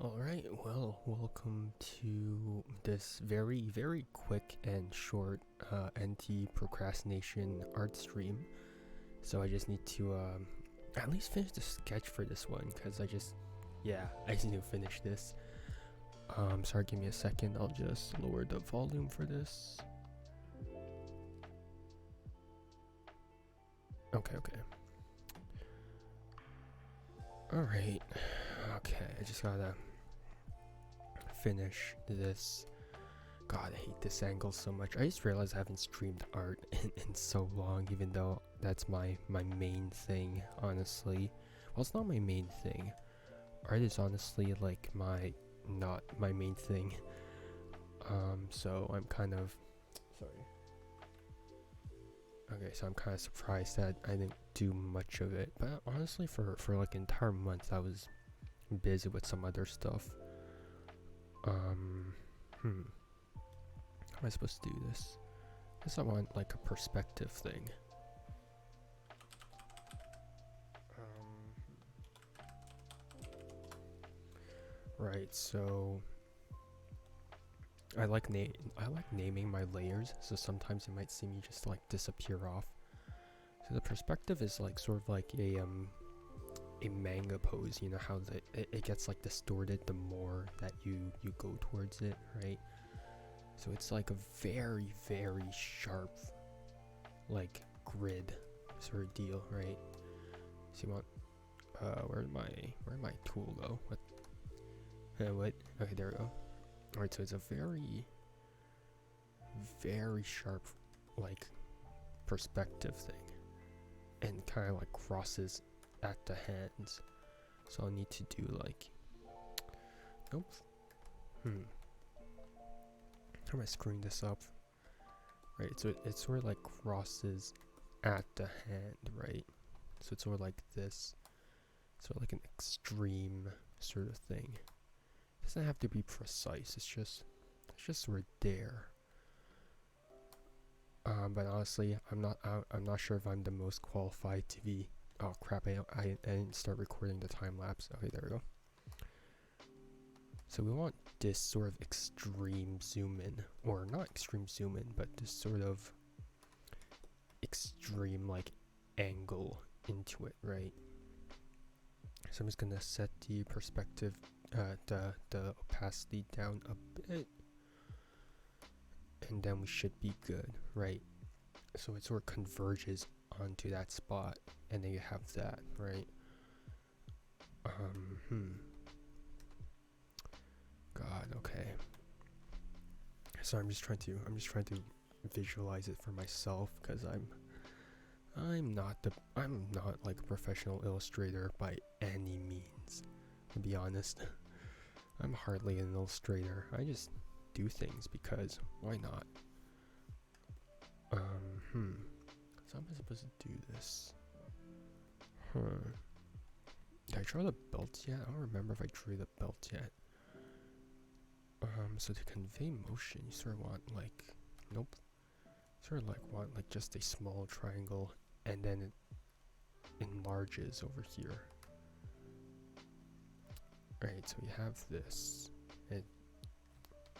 Alright, well, welcome to this very, very quick and short anti-procrastination art stream. So I just need to at least finish the sketch for this one, because I just need to finish this. Sorry, give me a second, I'll just lower the volume for this. Okay. Alright, okay, I just gotta finish this. God, I hate this angle so much. I just realized I haven't streamed art in so long, even though that's my main thing, honestly. Well, it's not my main thing. Art is honestly like not my main thing. So I'm kind of sorry. Okay, so I'm kind of surprised that I didn't do much of it. But honestly, for like an entire month, I was busy with some other stuff. How am I supposed to do this? I guess I want like a perspective thing. Right, so I like naming my layers, so sometimes you might see me just like disappear off. So the perspective is like sort of like a manga pose, you know how it gets like distorted the more that you go towards it, right? So it's like a very, very sharp like grid sort of deal, right? So you want where'd my tool go? What? Okay, there we go. Alright, so it's a very, very sharp like perspective thing, and kind of like crosses at the hands. So I'll need to do like, nope. How am I screwing this up? Right, so it sort of like crosses at the hand, right? So it's sort of like this, sort of like an extreme sort of thing. It doesn't have to be precise. It's just sort of there. But honestly, I'm not sure if I'm the most qualified to be. Oh crap! I didn't start recording the time lapse. Okay, there we go. So we want this sort of extreme zoom in, or not extreme zoom in, but this sort of extreme like angle into it, right? So I'm just gonna set the perspective, the opacity down a bit, and then we should be good, right? So it sort of converges onto that spot, and then you have that, right? God, okay. So I'm just trying to visualize it for myself, because I'm not like a professional illustrator by any means, to be honest. I'm hardly an illustrator. I just do things because why not? So how am I supposed to do this? Did I draw the belt yet? I don't remember if I drew the belt yet. So to convey motion, you sort of want like, nope. Sort of like want like just a small triangle, and then it enlarges over here. Right, so we have this.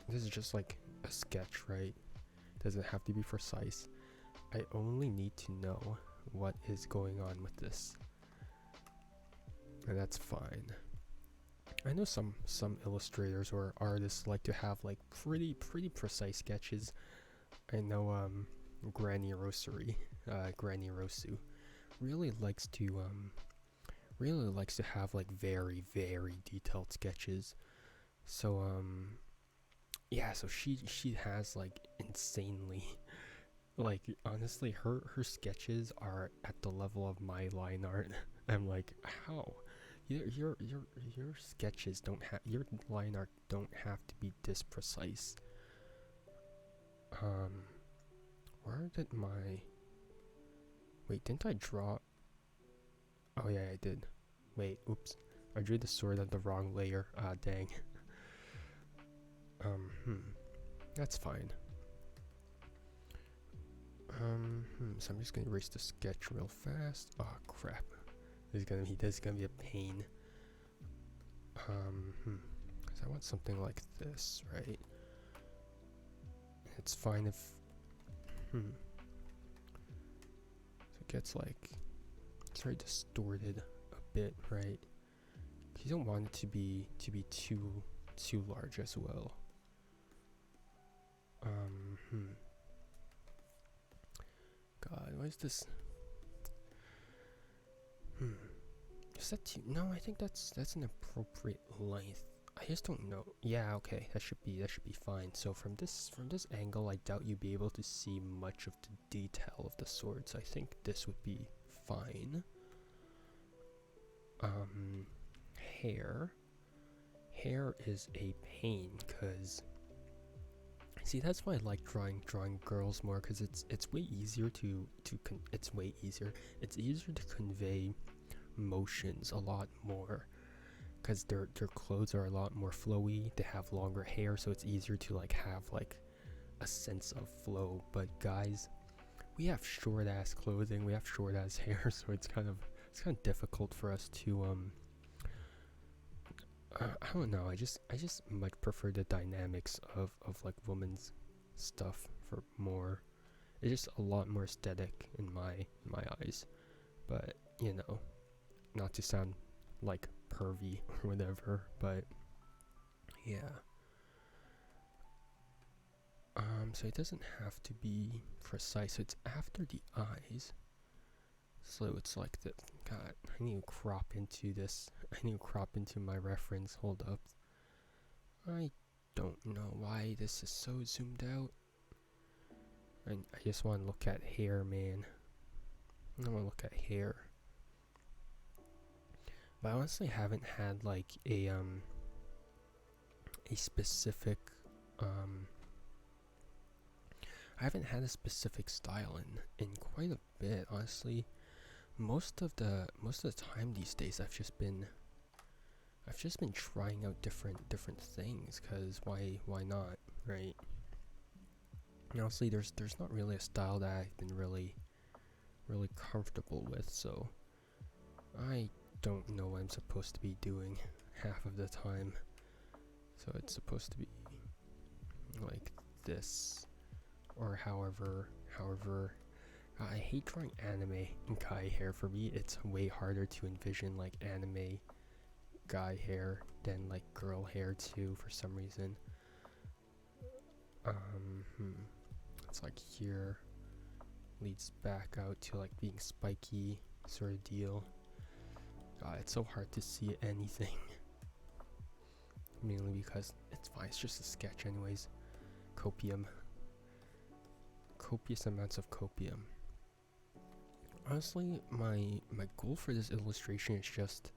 This is just like a sketch, right? Doesn't have to be precise. I only need to know what is going on with this, and that's fine. I know some illustrators or artists like to have like pretty precise sketches. I know Granny Rosu really likes to have like very detailed sketches. So so she has like insanely, like honestly her sketches are at the level of my line art. I'm like, how? Your sketches don't have, your line art don't have to be this precise. Where did my, wait, didn't I draw? Oh yeah, I did. Wait, oops, I drew the sword on the wrong layer. Ah, dang. That's fine. So I'm just gonna erase the sketch real fast. Oh crap, this is gonna be a pain. I want something like this, right? It's fine if so it gets like, it's very distorted a bit, right? You don't want it to be too large as well. God, why is this? Is that too? No, I think that's an appropriate length. I just don't know. Yeah, okay, that should be fine. So from this angle, I doubt you'd be able to see much of the detail of the sword. So I think this would be fine. Hair is a pain, cause see, that's why I like drawing girls more, cause it's way easier it's easier to convey motions a lot more, because their clothes are a lot more flowy, they have longer hair, so it's easier to like have like a sense of flow. But guys, we have short ass clothing, we have short ass hair, so it's kind of difficult for us to I don't know, I just much prefer the dynamics of like women's stuff for more. It's just a lot more aesthetic in my eyes. But you know, not to sound like pervy or whatever, but yeah. So it doesn't have to be precise. So it's after the eyes. So it's like the, God, I need to crop into this. I need to crop into my reference. Hold up. I don't know why this is so zoomed out. And I just want to look at hair, man. I want to look at hair. But I honestly haven't had like a specific I haven't had a specific style in quite a bit, honestly. Most of the time these days I've just been trying out different things, cause why not, right? And honestly, there's not really a style that I've been really comfortable with, so I don't know what I'm supposed to be doing half of the time. So it's supposed to be like this, or however. I hate drawing anime guy hair. For me, it's way harder to envision like anime guy hair than like girl hair too, for some reason. It's like here leads back out to like being spiky sort of deal. God, it's so hard to see anything. Mainly because it's fine, it's just a sketch anyways. Copious amounts of copium. Honestly, my goal for this illustration is just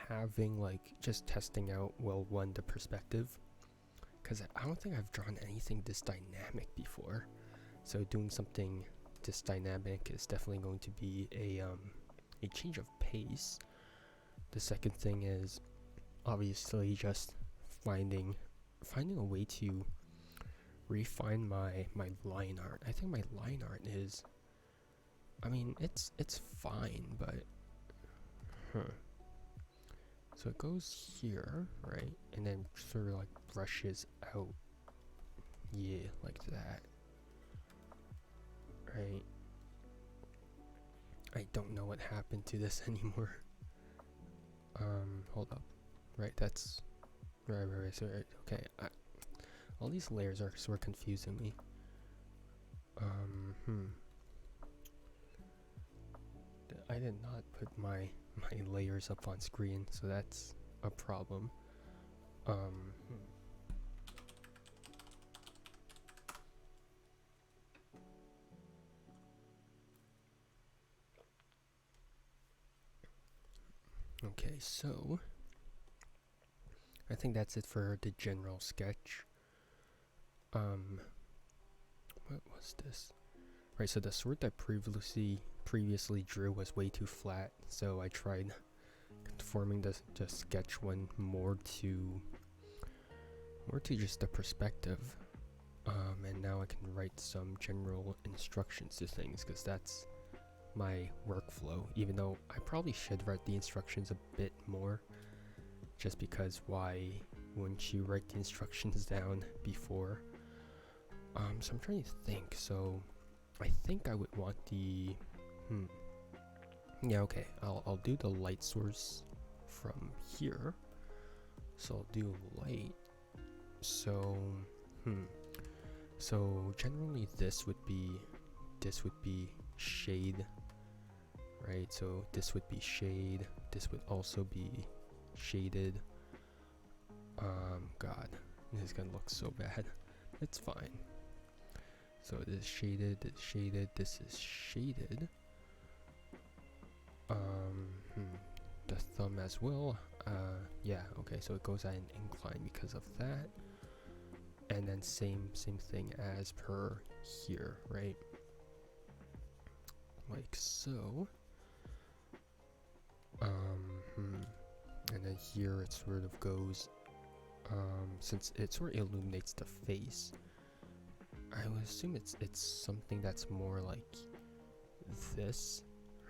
having like, just testing out, well, one, the perspective, because I don't think I've drawn anything this dynamic before, so doing something this dynamic is definitely going to be a change of pace. The second thing is obviously just finding a way to refine my line art. I think my line art is, I mean, it's fine, but so it goes here, right, and then sort of like brushes out, yeah, like that, right? I don't know what happened to this anymore. Hold up, right, that's right, so right, okay, all these layers are sort of confusing me. I did not put my layers up on screen, so that's a problem. Okay, so I think that's it for the general sketch. What was this? Right, so the sword I previously drew was way too flat, so I tried conforming the sketch one more to just the perspective. And now I can write some general instructions to things, because that's my workflow, even though I probably should write the instructions a bit more, just because why wouldn't you write the instructions down before? So I'm trying to think. So I think I would want the yeah, okay, I'll do the light source from here. So I'll do light. So so generally this would be shade, right? So this would be shade, this would also be shaded. God, this is gonna look so bad. It's fine. So this is shaded, this is shaded, this is shaded. The thumb as well. Yeah, okay, so it goes at an incline because of that. And then same thing as per here, right? Like so. And then here it sort of goes, since it sort of illuminates the face, I would assume it's something that's more like this,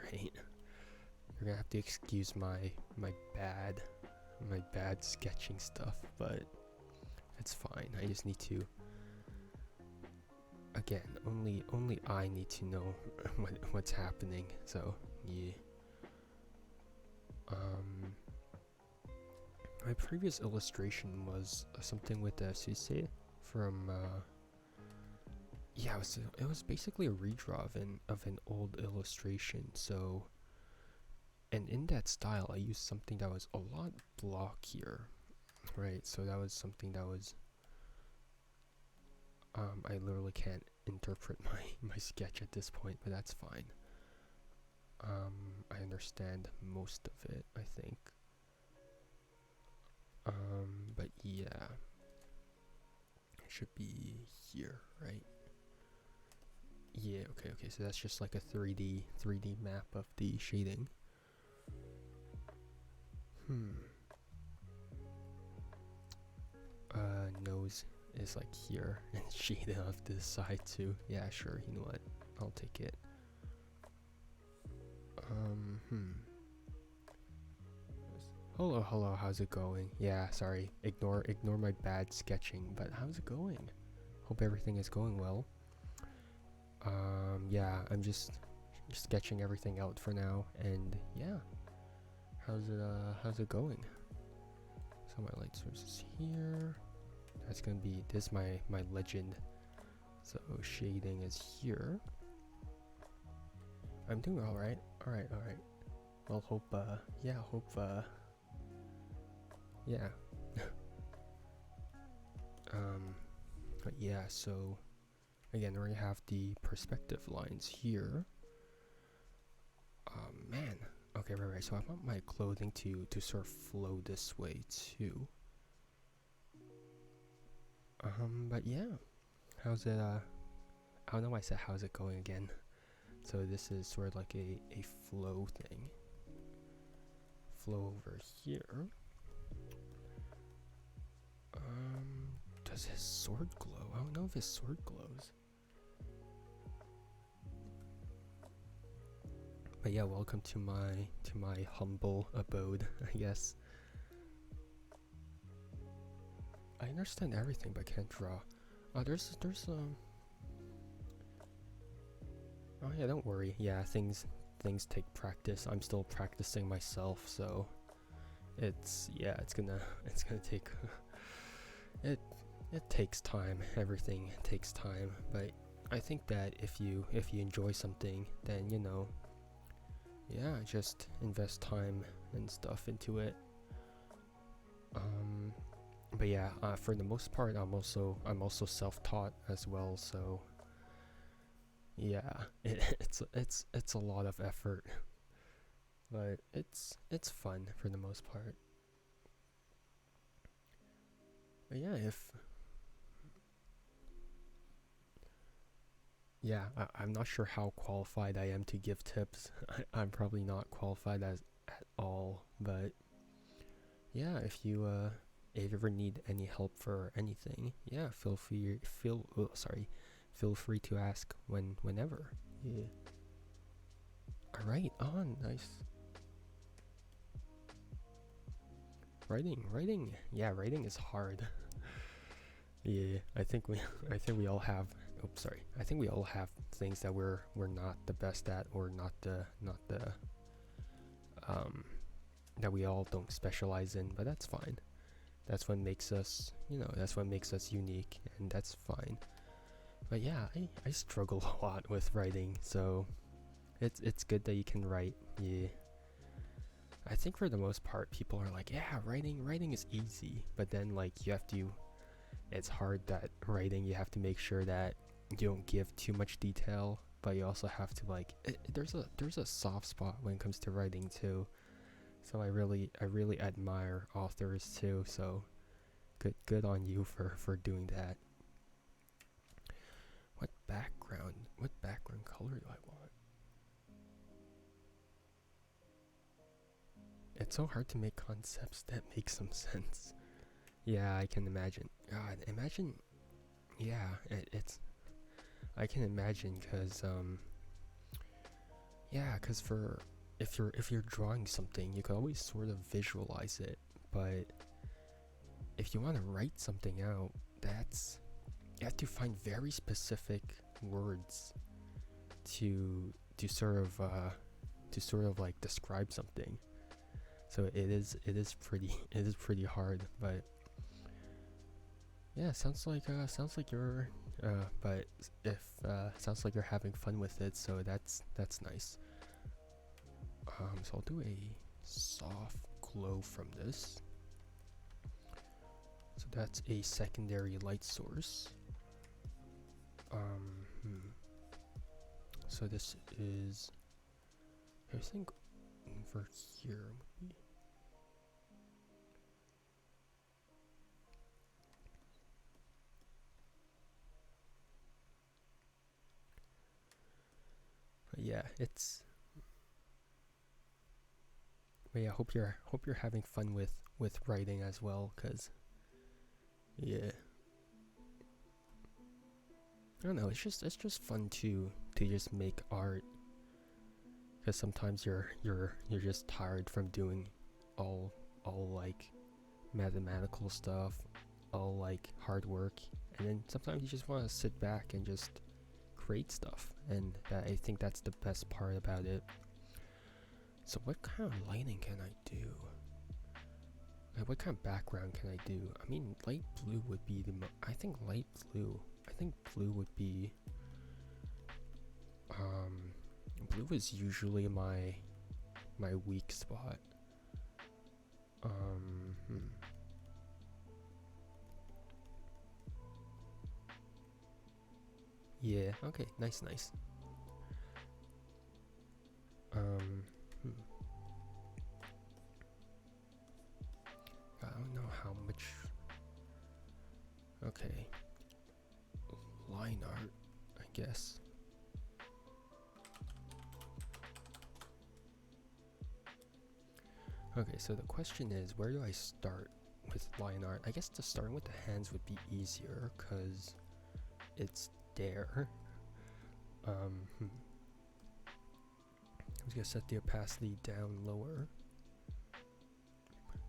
right? You're gonna have to excuse my bad sketching stuff, but it's fine. I just need to, again, only I need to know what's happening. So yeah. My previous illustration was something with the Suse from yeah, it was basically a redraw of an old illustration. So, and in that style I used something that was a lot blockier, right? So that was something that was I literally can't interpret my sketch at this point, but that's fine. I understand most of it, I think. But yeah, it should be here, right? Yeah, okay, so that's just like a 3D map of the shading. Nose is like here and shaded off to the side too. Yeah, sure, you know what? I'll take it. Hello, how's it going? Yeah, sorry. Ignore my bad sketching, but how's it going? Hope everything is going well. Yeah, I'm just sketching everything out for now, and yeah. How's it going? So my light source is here. That's gonna be this my legend. So shading is here. I'm doing alright. Alright. Well, hope yeah. But yeah, so again, we have the perspective lines here. Man. Okay, right. So I want my clothing to sort of flow this way too. But yeah. How's it I don't know why I said how's it going again. So this is sort of like a flow thing. Flow over here. Does his sword glow? I don't know if his sword glows. But yeah, welcome to my humble abode, I guess. I understand everything but can't draw. There's oh yeah, don't worry. Yeah, things take practice. I'm still practicing myself, so it's gonna take it takes time. Everything takes time, but I think that if you enjoy something, then yeah, just invest time and stuff into it. But yeah, for the most part, I'm also self-taught as well, so yeah, it's a lot of effort, but it's fun for the most part. But yeah, I'm not sure how qualified I am to give tips. I'm probably not qualified at all, but yeah, if you ever need any help for anything, yeah, feel free to ask whenever. Yeah. All right. Oh, nice. writing is hard. Yeah, I think we I think we all have oops sorry. I think we all have things that we're not the best at, or not the that we all don't specialize in, but that's fine. That's what makes us, that's what makes us unique, and that's fine. But yeah, I struggle a lot with writing, so it's good that you can write. Yeah. I think for the most part people are like, yeah, writing is easy, but then like it's hard that writing, you have to make sure that you don't give too much detail, but you also have to like there's a soft spot when it comes to writing too. So I really admire authors too, so good on you for doing that. What background color do I want? It's so hard to make concepts that make some sense. Yeah, I can imagine. God, imagine. Yeah, it's. I can imagine, cause for if you're drawing something, you can always sort of visualize it. But if you want to write something out, you have to find very specific words to sort of like describe something. So it is pretty hard, but yeah, sounds like you're but if sounds like you're having fun with it, so that's nice. So I'll do a soft glow from this. So that's a secondary light source. So this is, I think, over here. Maybe. But yeah, but yeah, hope you're having fun with writing as well, cause yeah, I don't know, it's just fun to just make art, cause sometimes you're just tired from doing all like mathematical stuff, all like hard work, and then sometimes you just want to sit back and just create stuff, and I think that's the best part about it. So what kind of lighting can I do? Like, what kind of background can I do? I mean, light blue would be I think blue would be blue is usually my weak spot. Yeah, okay, nice. I don't know how much. Okay. Line art, I guess. Okay, so the question is, where do I start with line art? I guess to start with the hands would be easier, because it's there. I'm just gonna set the opacity down lower.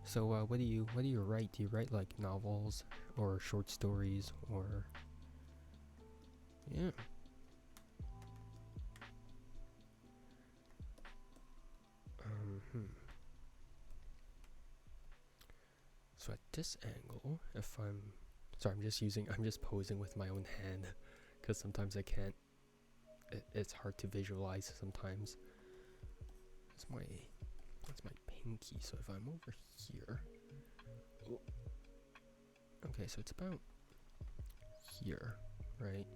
So what do you write? Do you write like novels or short stories, or yeah? So at this angle, if sorry, I'm just posing with my own hand, because sometimes I can't. It's hard to visualize sometimes. That's my pinky. So if I'm over here, okay, so it's about here, right?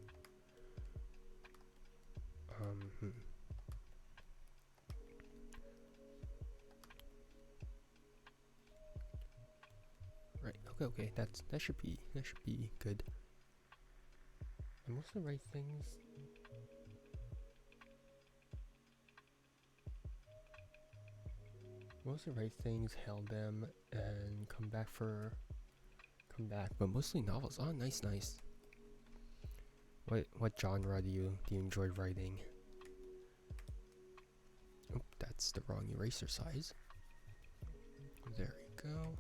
Right. Okay. That should be good. And mostly write things. Hail them, and come back, but mostly novels. Oh, nice. What genre do you enjoy writing? Oh, that's the wrong eraser size. There we go.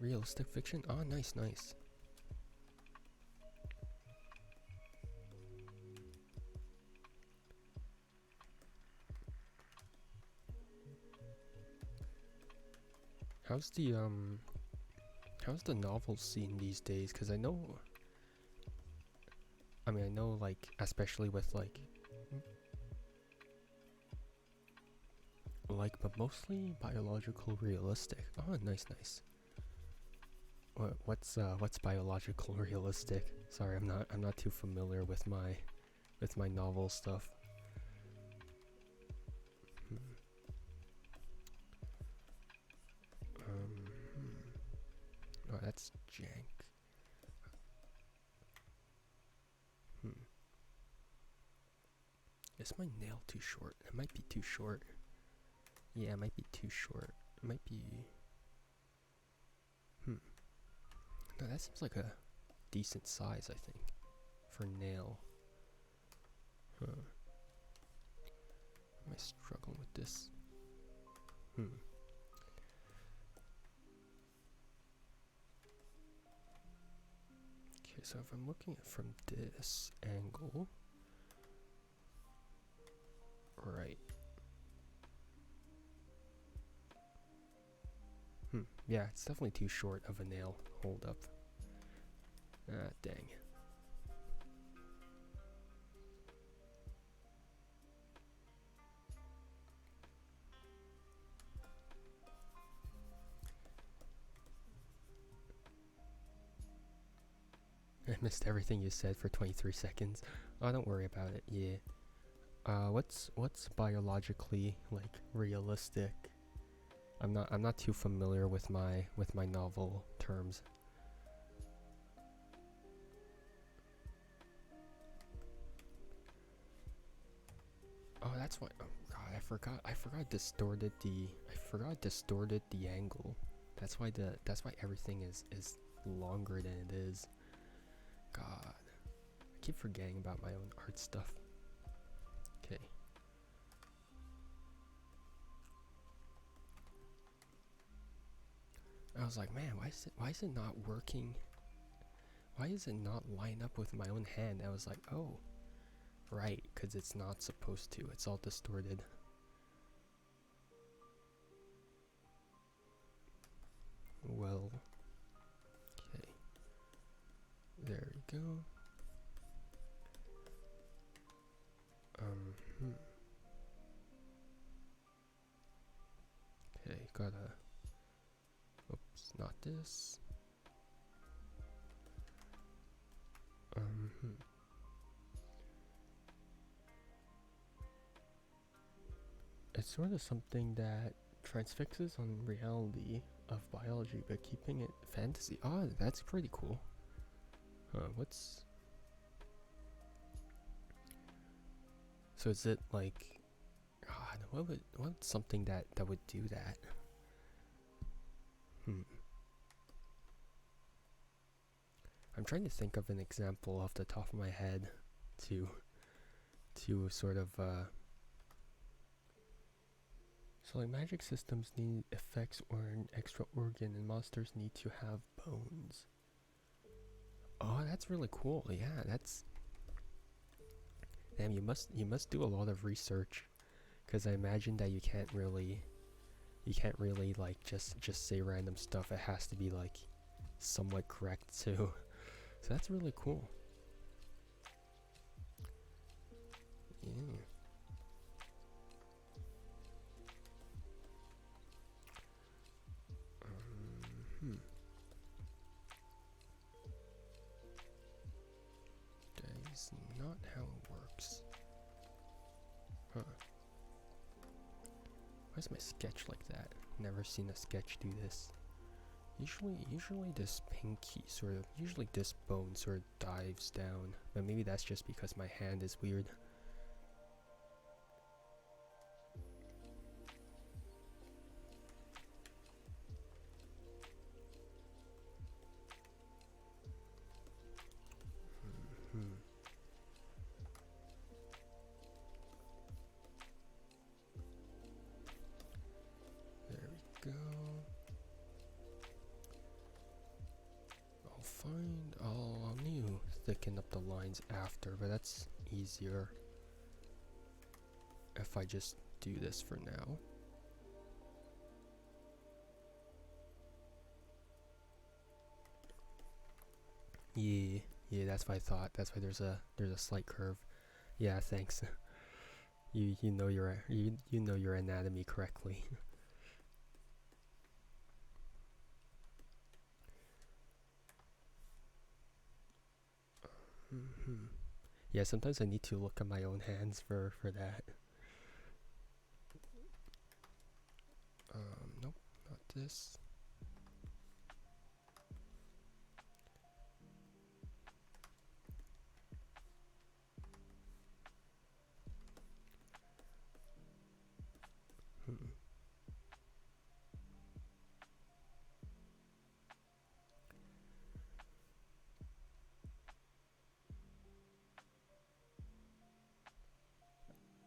Realistic fiction? Oh, nice, nice. How's the novel scene these days? Because I know, like, especially with but mostly biological realistic. Oh, nice, nice. What's biological realistic? Sorry, I'm not too familiar with my novel stuff. Oh, that's jank. Is my nail too short? It might be too short. Yeah, it might be too short. It might be... No, that seems like a decent size, I think, for nail. Huh. Am I struggling with this? Okay, so if I'm looking at it from this angle... Right. Yeah, it's definitely too short of a nail. Hold up. Ah, dang. I missed everything you said for 23 seconds. Oh, don't worry about it. Yeah. What's biologically like realistic? I'm not too familiar with my novel terms. Oh, that's why. Oh God, I forgot distorted the angle. That's why everything is longer than it is. God, I keep forgetting about my own art stuff. Okay. I was like, man, why is it not working? Why is it not line up with my own hand? I was like, oh, right, because it's not supposed to. It's all distorted. Well, okay. There we go. Okay, gotta... Oops, not this. It's sort of something that transfixes on reality of biology, but keeping it fantasy. Oh, that's pretty cool. What's... So is it like... God, what's something that would do that? I'm trying to think of an example off the top of my head to sort of so like magic systems need effects or an extra organ, and monsters need to have bones. Oh, that's really cool. Yeah, that's... Damn, you must do a lot of research, because I imagine that you can't really like just say random stuff. It has to be like somewhat correct too. So that's really cool. Yeah. That is not how it works. Huh. Why is my sketch like that? Never seen a sketch do this. Usually this pinky usually this bone sort of dives down, but maybe that's just because my hand is weird. There we go. thicken up the lines after, but that's easier if I just do this for now. Yeah, that's what I thought. That's why there's a slight curve. Yeah, thanks. you know your anatomy correctly. Yeah, sometimes I need to look at my own hands for that. Nope, not this.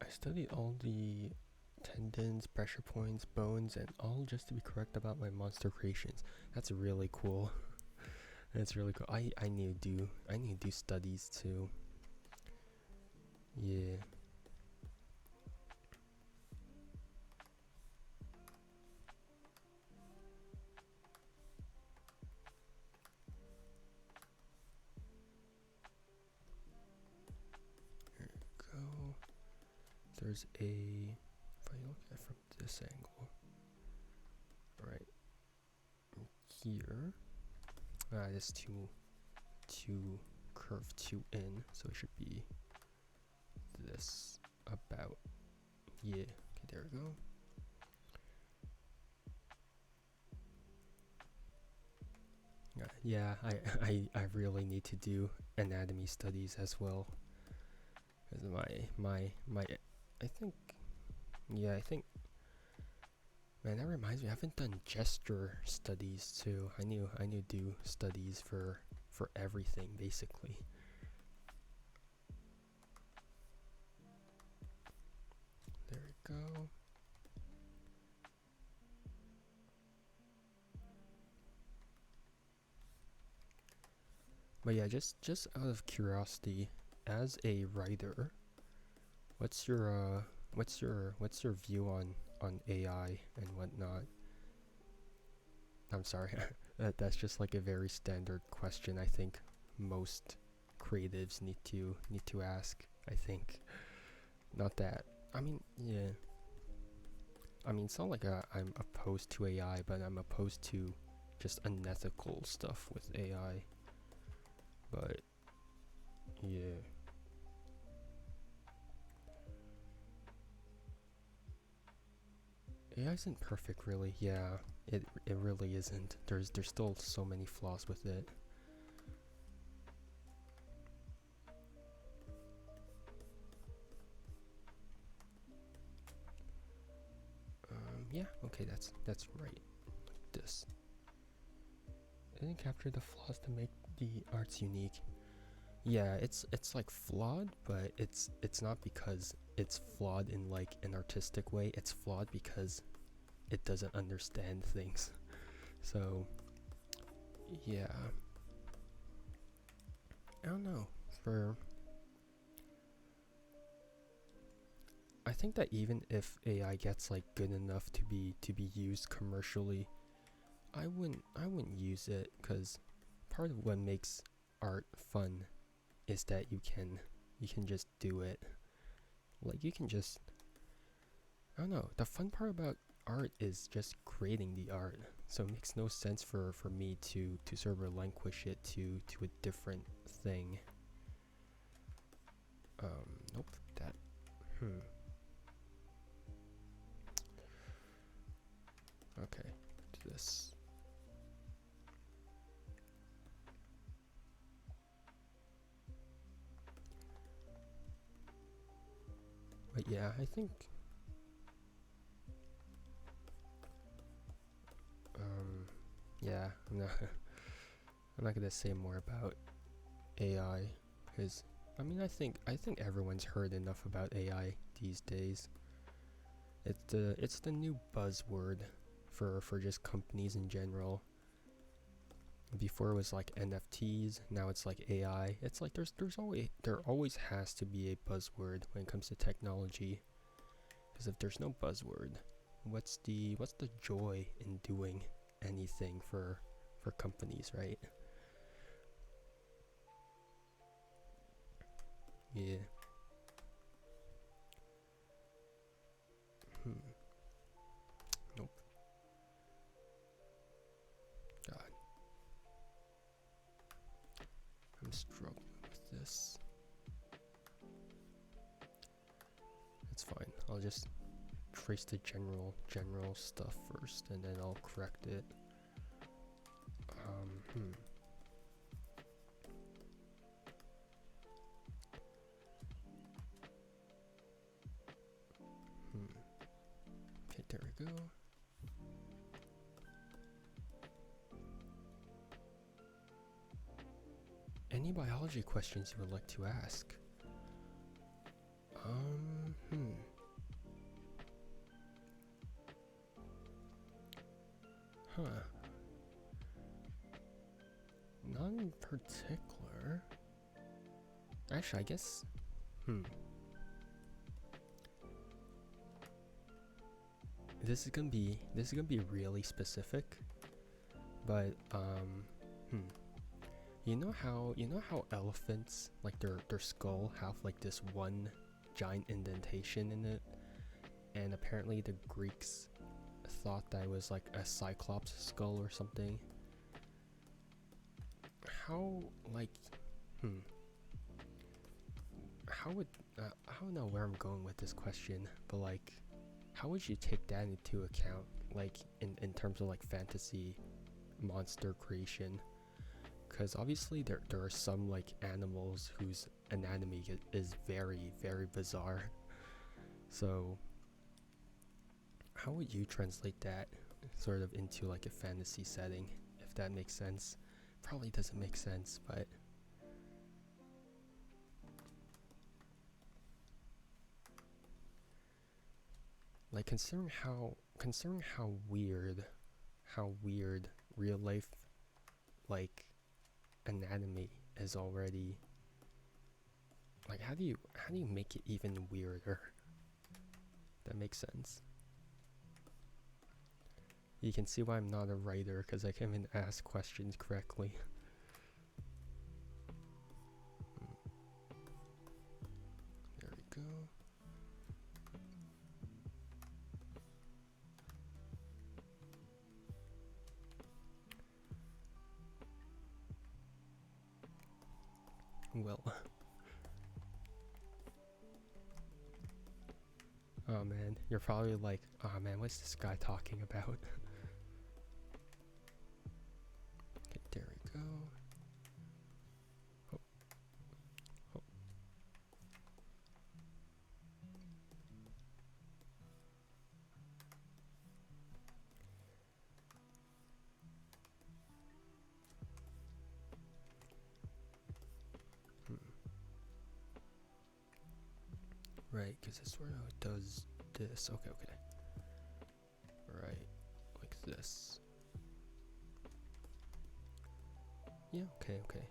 I studied all the tendons, pressure points, bones, and all just to be correct about my monster creations. That's really cool. That's really cool. I need to do studies too. Yeah. There you go. There's a, if I look at it from this angle, right here. It's too curved too in, so it should be this about. Yeah. Okay, there we go. Yeah, I really need to do anatomy studies as well. Cause my I think, yeah, I think, man, that reminds me, I haven't done gesture studies too. I need to do studies for everything basically. There we go. But yeah, just out of curiosity, as a writer, what's your view on AI and whatnot? I'm sorry, that's just like a very standard question. I think most creatives need to ask. I think, not that. I mean, yeah. I mean, it's not like I'm opposed to AI, but I'm opposed to just unethical stuff with AI. But yeah. AI isn't perfect, really. Yeah, it really isn't. There's still so many flaws with it. Yeah. Okay, that's right. Like this. It didn't capture the flaws to make the arts unique. Yeah, it's like flawed, but it's not because it's flawed in like an artistic way. It's flawed because it doesn't understand things. So yeah, I don't know. I think that even if AI gets like good enough to be used commercially, I wouldn't use it, because part of what makes art fun is that you can just do it. Like, you can just, I don't know, the fun part about art is just creating the art. So it makes no sense for me to sort of relinquish it to a different thing. Nope, that, okay, do this. But yeah, I think, yeah, I'm not gonna say more about AI, because I mean, I think everyone's heard enough about AI these days. It's the new buzzword for just companies in general. before it was like NFTs, now it's like AI. It's like there always has to be a buzzword when it comes to technology. Because if there's no buzzword, what's the joy in doing anything for companies, right? Yeah. Nope. God. I'm struggling with this. It's fine. I'll just trace the general stuff first, and then I'll correct it. Okay, there we go. Any biology questions you would like to ask? Huh. Not in particular. Actually, I guess. This is gonna be really specific, but you know how elephants, like their skull have like this one giant indentation in it, and apparently the Greeks thought that it was like a cyclops skull or something. How how would I don't know where I'm going with this question, but like, how would you take that into account, like in terms of like fantasy monster creation? Because obviously there are some like animals whose anatomy is very, very bizarre. So how would you translate that sort of into like a fantasy setting, if that makes sense? Probably doesn't make sense, but like considering how weird real life like anatomy is already, like how do you make it even weirder? That makes sense. You can see why I'm not a writer, because I can't even ask questions correctly. There we go. Well. Oh man, you're probably like, oh man, what's this guy talking about? Okay, there we go. Oh. Oh. Right, because it sort of does this. Okay. Right, like this. Yeah, okay.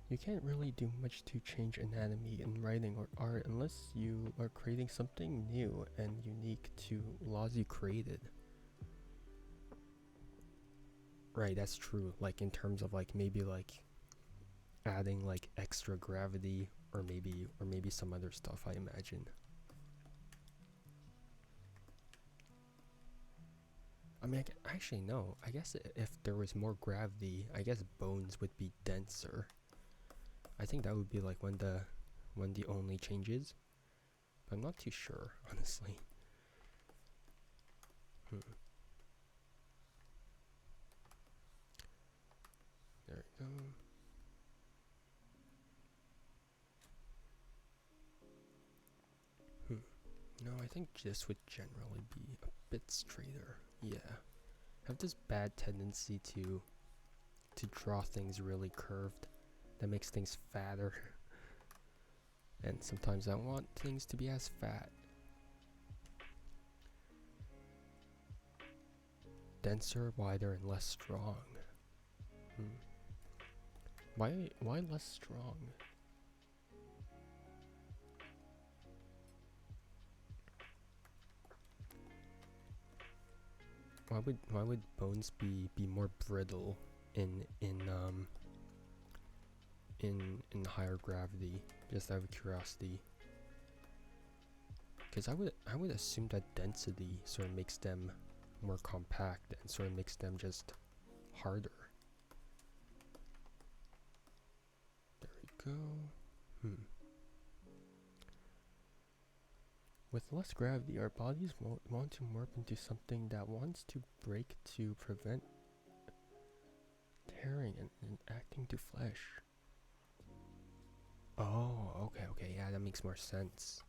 You can't really do much to change anatomy in writing or art unless you are creating something new and unique to laws you created. Right, that's true. Like in terms of like maybe like adding like extra gravity or maybe some other stuff, I imagine. I mean, actually no. I guess if there was more gravity, I guess bones would be denser. I think that would be like when the only changes. But I'm not too sure, honestly. There we go. No, I think this would generally be a bit straighter. Yeah. I have this bad tendency to draw things really curved. That makes things fatter. And sometimes I want things to be as fat. Denser, wider, and less strong. Why less strong? Why would bones be more brittle in higher gravity? Just out of curiosity. Because I would assume that density sort of makes them more compact and sort of makes them just harder. There we go. With less gravity, our bodies want to morph into something that wants to break to prevent tearing and acting to flesh. Oh, okay, yeah, that makes more sense.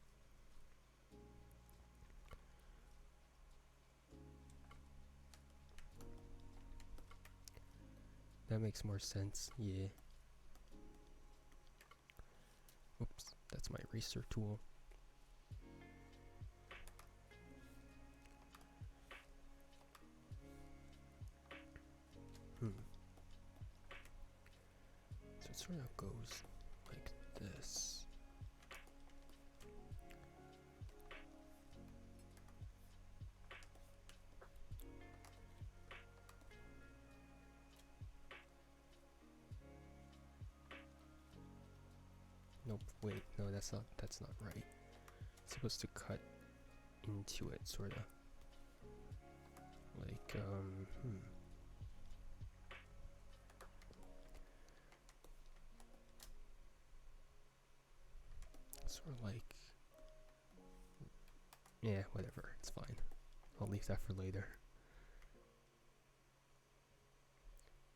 That makes more sense, yeah. Oops, that's my eraser tool. So it sort of goes like this. Nope, wait, no, that's not right. It's supposed to cut into it, sorta. Like, sort of like, yeah, whatever, it's fine. I'll leave that for later.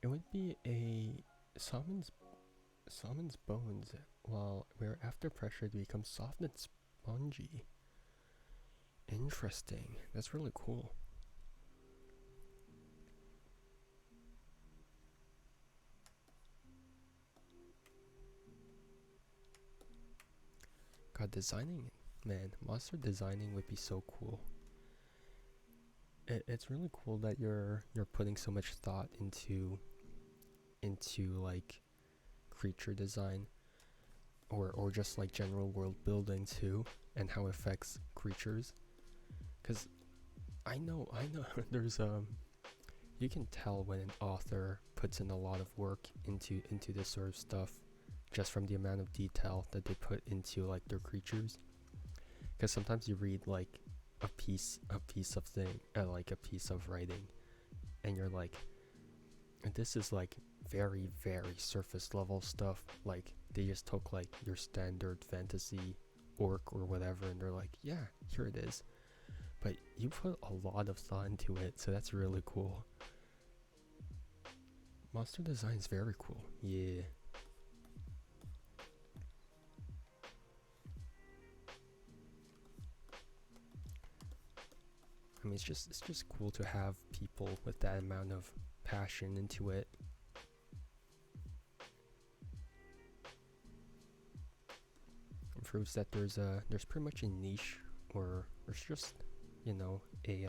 It would be a salmon's bones, where after pressure they become soft and spongy. Interesting. That's really cool. God, designing, man, monster designing would be so cool. It's really cool that you're putting so much thought into like creature design or just like general world building too, and how it affects creatures. Because I know there's you can tell when an author puts in a lot of work into this sort of stuff just from the amount of detail that they put into like their creatures. Because sometimes you read like a piece of thing, like a piece of writing, and you're like, this is like very surface level stuff. Like they just took like your standard fantasy orc or whatever, and they're like, yeah, here it is. But you put a lot of thought into it, so that's really cool. Monster design is very cool. Yeah. I mean, it's just cool to have people with that amount of passion into it. It proves that there's pretty much a niche, or there's just, you know, a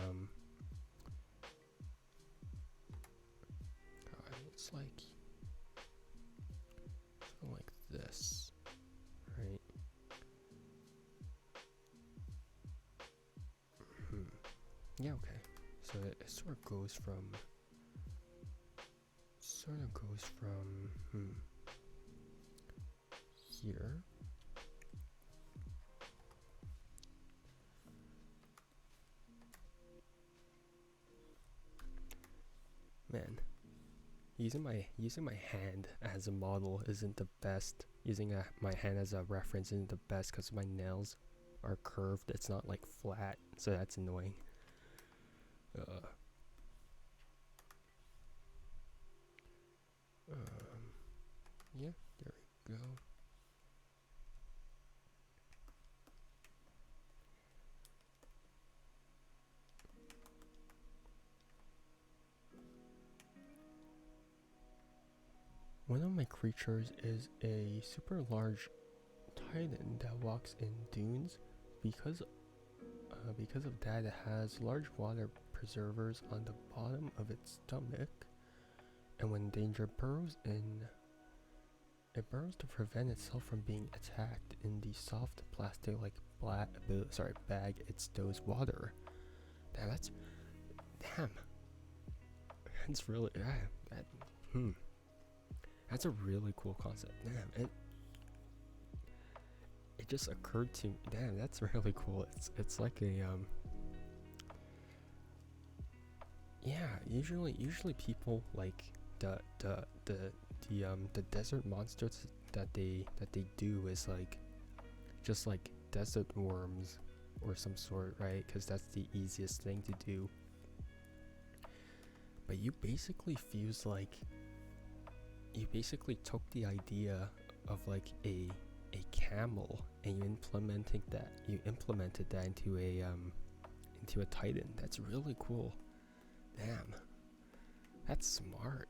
God, it's like something like this, right? Yeah, okay. So it sort of goes from here. Man, using my hand as a model isn't the best. Using my hand as a reference isn't the best because my nails are curved. It's not like flat, so that's annoying. Yeah, there we go. One of my creatures is a super large titan that walks in dunes. Because of that, it has large water preservers on the bottom of its stomach, And when danger burrows in, it burrows to prevent itself from being attacked in the soft plastic-like bag it stows water. Damn, that's really that's a really cool concept. Damn, it just occurred to me. Damn, that's really cool. It's like a yeah. Usually people like the desert monsters that they do is like just like desert worms or some sort, right? Because that's the easiest thing to do. But you basically took the idea of like a camel and you implemented that into a titan. That's really cool. Damn, that's smart.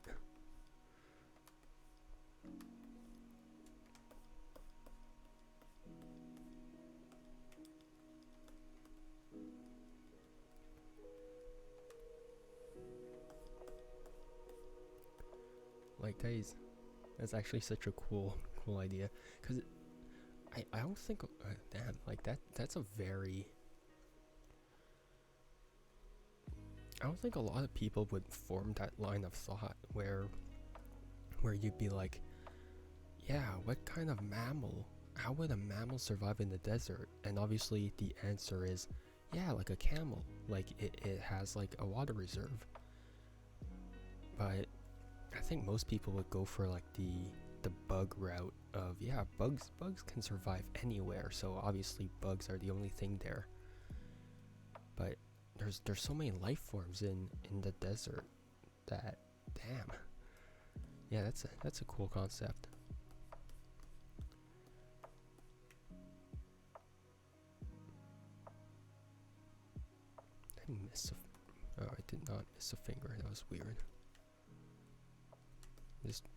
Like that's actually such a cool idea, because I don't think damn, like that's a very, I don't think a lot of people would form that line of thought where you'd be like, yeah, what kind of mammal, how would a mammal survive in the desert? And obviously the answer is, yeah, like a camel, like it has like a water reserve. But I think most people would go for like the bug route of, yeah, bugs can survive anywhere, so obviously bugs are the only thing there. But there's so many life forms in the desert that, damn, yeah, that's a cool concept. I did not miss a finger. That was weird. Just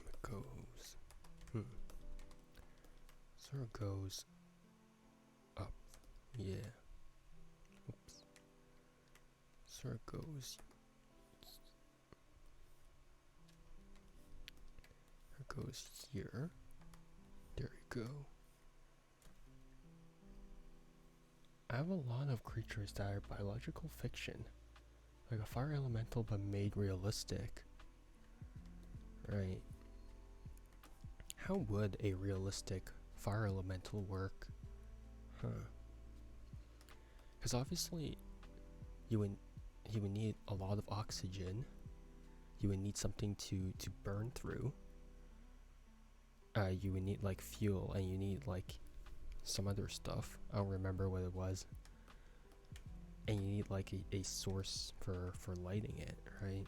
it goes. Sort of goes up. Yeah. Oops. Sort of goes. It goes here. There you go. I have a lot of creatures that are biological fiction, like a fire elemental but made realistic. Right. How would a realistic fire elemental work? Because obviously you would need a lot of oxygen. You would need something to burn through. You would need like fuel, and you need like some other stuff. I don't remember what it was. And you need like a source for lighting it, right?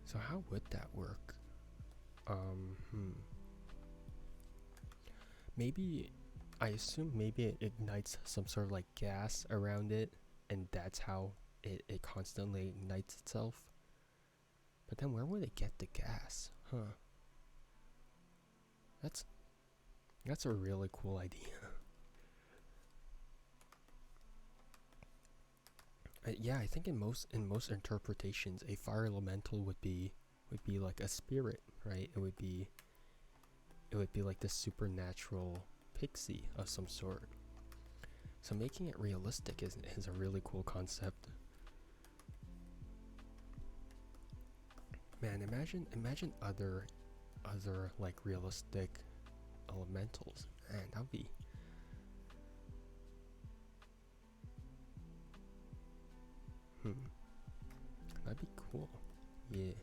So how would that work? Maybe, I assume maybe it ignites some sort of like gas around it, and that's how it constantly ignites itself. But then where would it get the gas? That's a really cool idea. Yeah, I think in most interpretations, a fire elemental would be like a spirit, right? It would be like this supernatural pixie of some sort. So making it realistic is a really cool concept. Man, imagine other like realistic elementals. Man, that'd be that'd be cool. Yeah.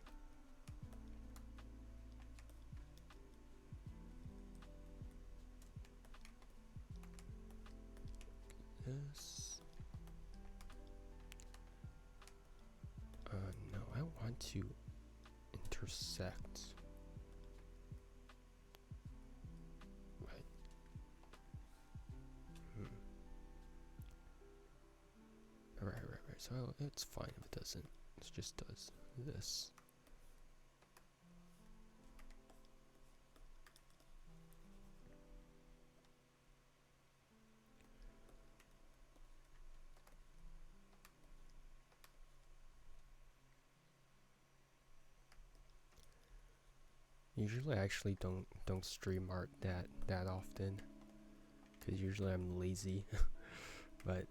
This. No, I want to intersect. Right. Right. So it's fine if it doesn't. It just does this. Usually I actually don't stream art that often, because usually I'm lazy. But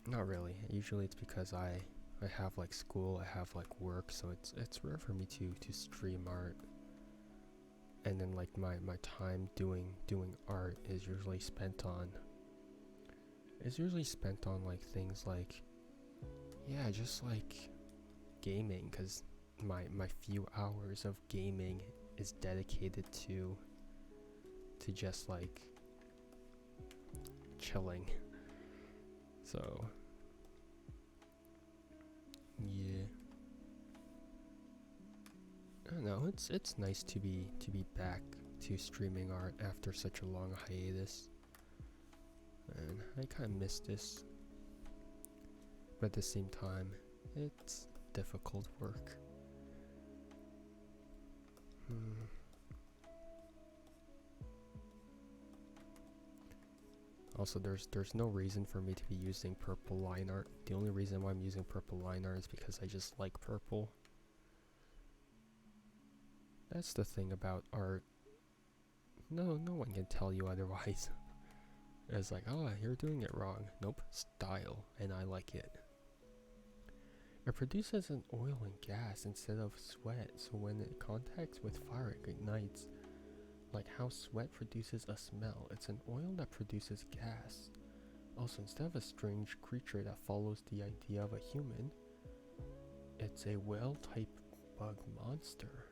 not really. Usually it's because I have like school, I have like work, so it's rare for me to stream art. And then like my time doing art is usually spent on like things like, yeah, just like gaming, because my few hours of gaming is dedicated to just like chilling. So yeah, I don't know, it's nice to be back to streaming art after such a long hiatus, and I kind of miss this, but at the same time it's difficult work. Also, there's no reason for me to be using purple line art. The only reason why I'm using purple line art is because I just like purple. That's the thing about art. No one can tell you otherwise. It's like, oh, you're doing it wrong. Nope, style, and I like it. It produces an oil and gas instead of sweat, so when it contacts with fire, it ignites. Like how sweat produces a smell, it's an oil that produces gas. Also, instead of a strange creature that follows the idea of a human, it's a whale-type bug monster.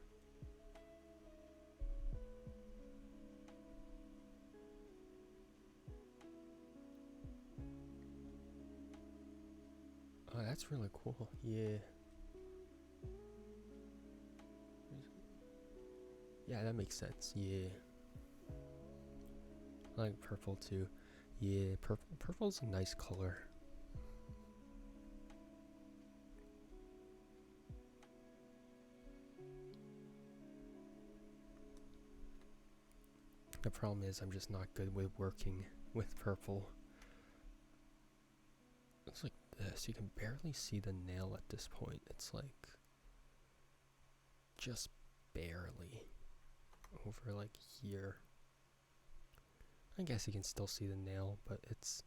Oh, that's really cool. Yeah. Yeah, that makes sense. Yeah. I like purple too. Yeah, purple's a nice color. The problem is I'm just not good with working with purple. It's like this. You can barely see the nail at this point. It's like just barely over like here. I guess you can still see the nail, but it's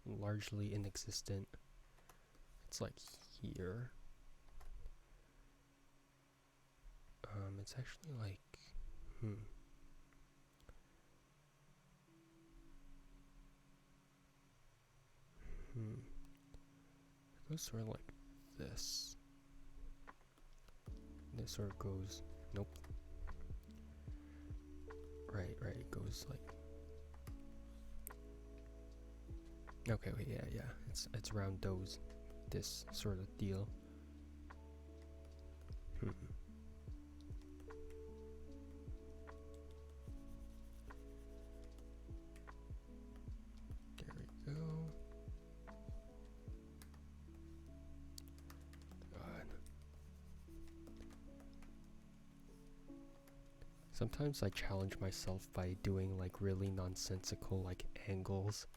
largely inexistent. It's like here. It's actually like, It goes sort of like this. This sort of goes, nope. Right, it goes like, okay, wait, yeah, it's around this sort of deal. There we go. God. Sometimes I challenge myself by doing like really nonsensical like angles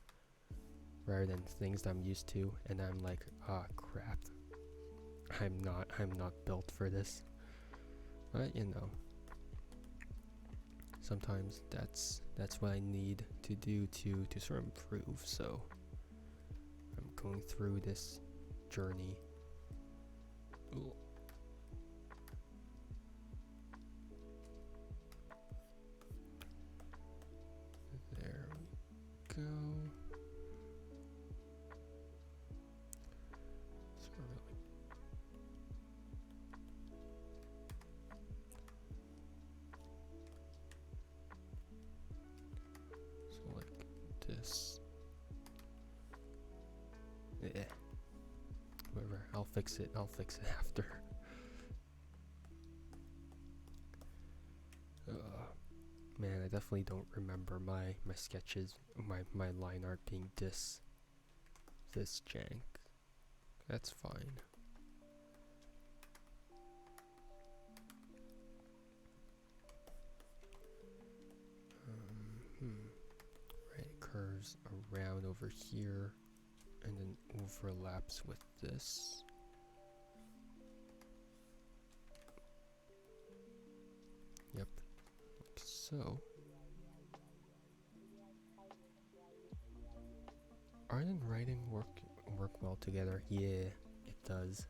rather than things that I'm used to, and I'm like, ah, crap. I'm not built for this. But you know, sometimes that's what I need to do to sort of improve. So I'm going through this journey. Ooh. There we go. This. Yeah. Whatever. I'll fix it after. Man, I definitely don't remember my sketches, my line art being this jank. That's fine. Curves around over here and then overlaps with this. Yep, So, art and writing work well together. Yeah, it does.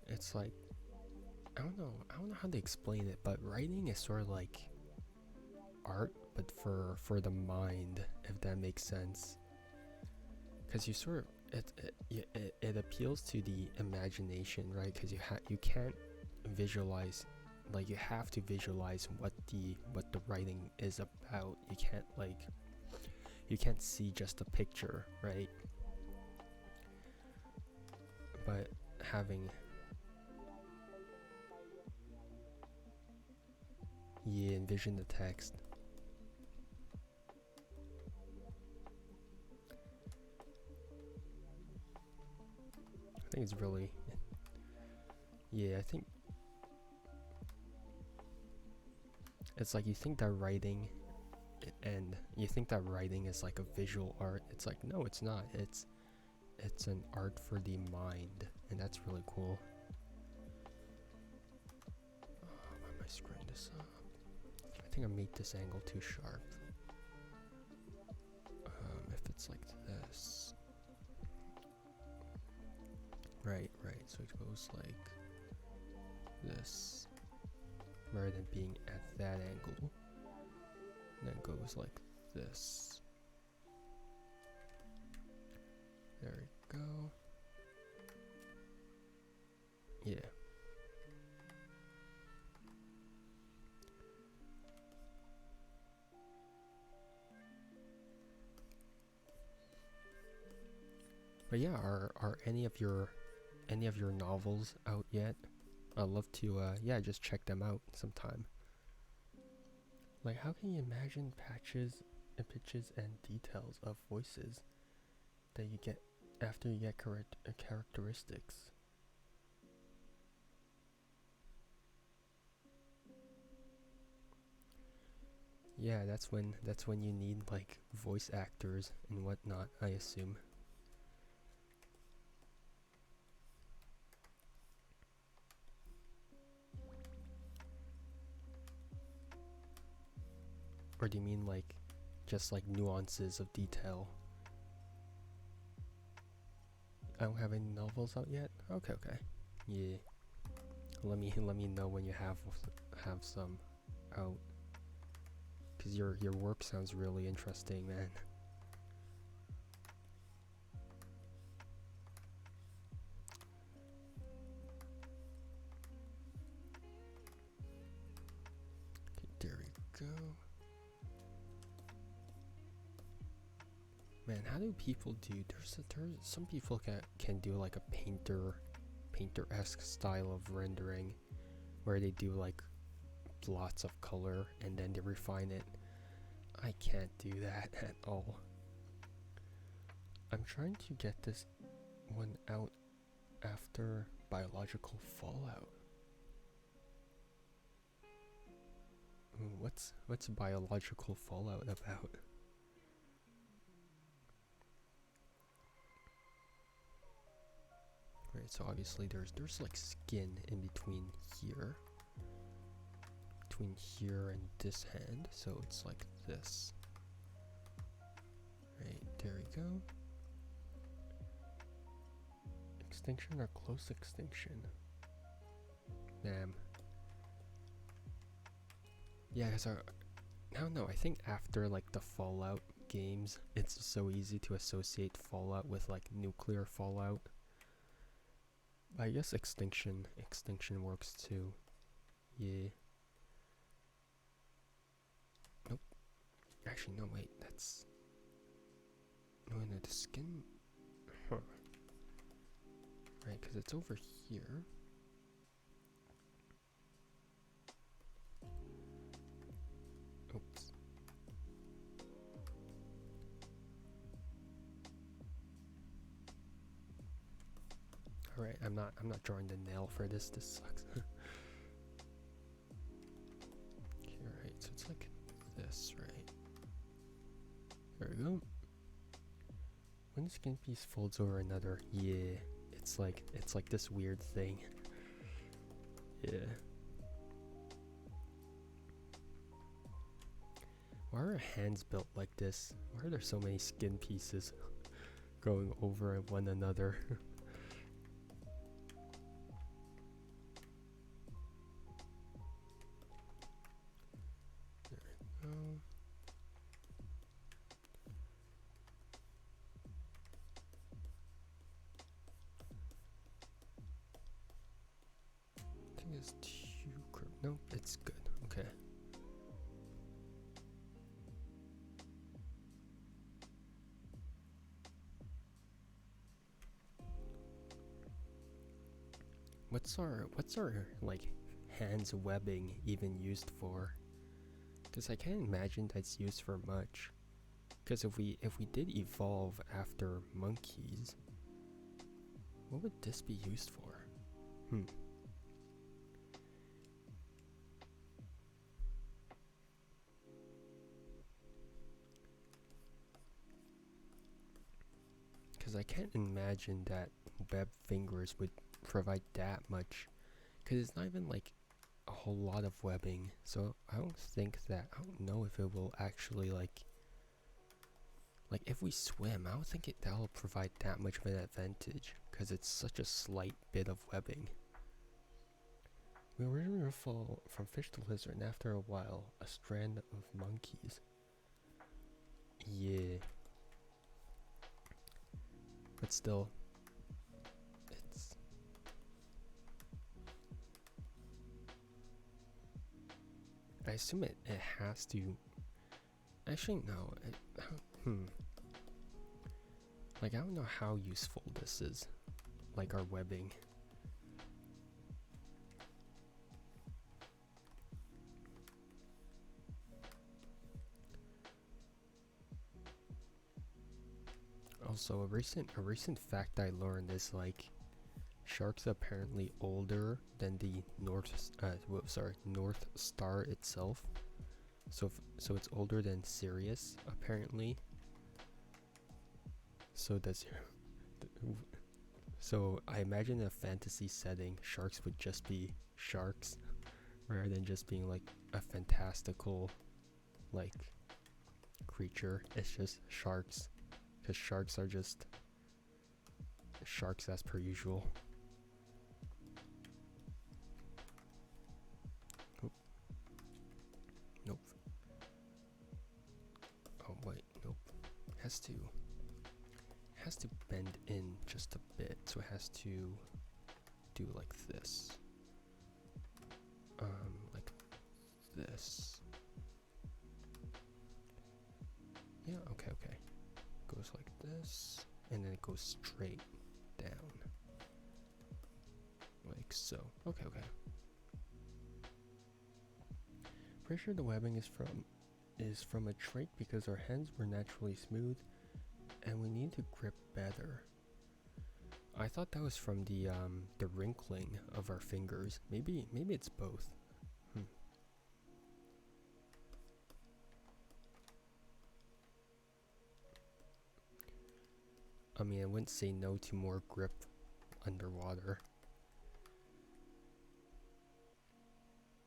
It's like, I don't know how to explain it, but writing is sort of like art, but for the mind, if that makes sense. Because you sort of it appeals to the imagination, right? Because you can't visualize, like you have to visualize what the writing is about. You can't see just a picture, right? But having you envision the text. I think it's really, yeah, I think it's like you think that writing is like a visual art. It's like, no, it's not. It's an art for the mind, and that's really cool. Why am I screwing this up? I think I made this angle too sharp. If it's like this. Right, so it goes like this, rather than being at that angle. And then it goes like this. There we go. Yeah. But yeah, are any of your novels out yet? I'd love to just check them out sometime. Like, how can you imagine pitches and details of voices that you get after you get characteristics? Yeah, that's when you need like voice actors and whatnot, I assume. Or do you mean like just like nuances of detail? I don't have any novels out yet. Okay. Yeah. Let me know when you have some out. Cause your work sounds really interesting, man. Okay, there we go. Man, how do people do? There's some people can do like a painter-esque style of rendering, where they do like lots of color and then they refine it. I can't do that at all. I'm trying to get this one out after biological fallout. Ooh, what's biological fallout about? Right, so obviously there's like skin in between here and this hand, so it's like this. Right, there we go. Extinction or close extinction? Damn. Yeah, because I don't know, I think after like the Fallout games, it's so easy to associate Fallout with like nuclear fallout. I guess extinction works too. Yeah. Nope. Actually, no, wait, that's... No, the skin... Huh. Right, because it's over here. Oops. Alright, I'm not drawing the nail for this. This sucks. Okay, right, so it's like this, right? There we go. One skin piece folds over another. Yeah, it's like this weird thing. Yeah. Why are hands built like this? Why are there so many skin pieces going over one another? There we go. I think it's too curved. Nope, it's good. Okay. What's our like hands webbing even used for? Because I can't imagine that's used for much. Because if we did evolve after monkeys, what would this be used for? Because I can't imagine that web fingers would provide that much. Because it's not even like a whole lot of webbing. So I don't know if it will actually like if we swim, I don't think that'll provide that much of an advantage. Because it's such a slight bit of webbing. We originally fall from fish to lizard, and after a while, a strand of monkeys. Yeah. But still, it's... I assume it has to... Actually, no. Like, I don't know how useful this is. Like, our webbing. Also, a recent fact I learned is like sharks are apparently older than the North Star itself. So it's older than Sirius apparently. So I imagine in a fantasy setting, sharks would just be sharks rather than just being like a fantastical like creature. It's just sharks. Because sharks are just sharks as per usual. Oop. Nope. Oh wait, nope. Has to bend in just a bit, so it has to do like this. Like this. Yeah, okay. Goes like this, and then it goes straight down. Like so. Okay. Pretty sure the webbing is from a trait because our hands were naturally smooth and we need to grip better. I thought that was from the wrinkling of our fingers. Maybe it's both. I mean, I wouldn't say no to more grip underwater.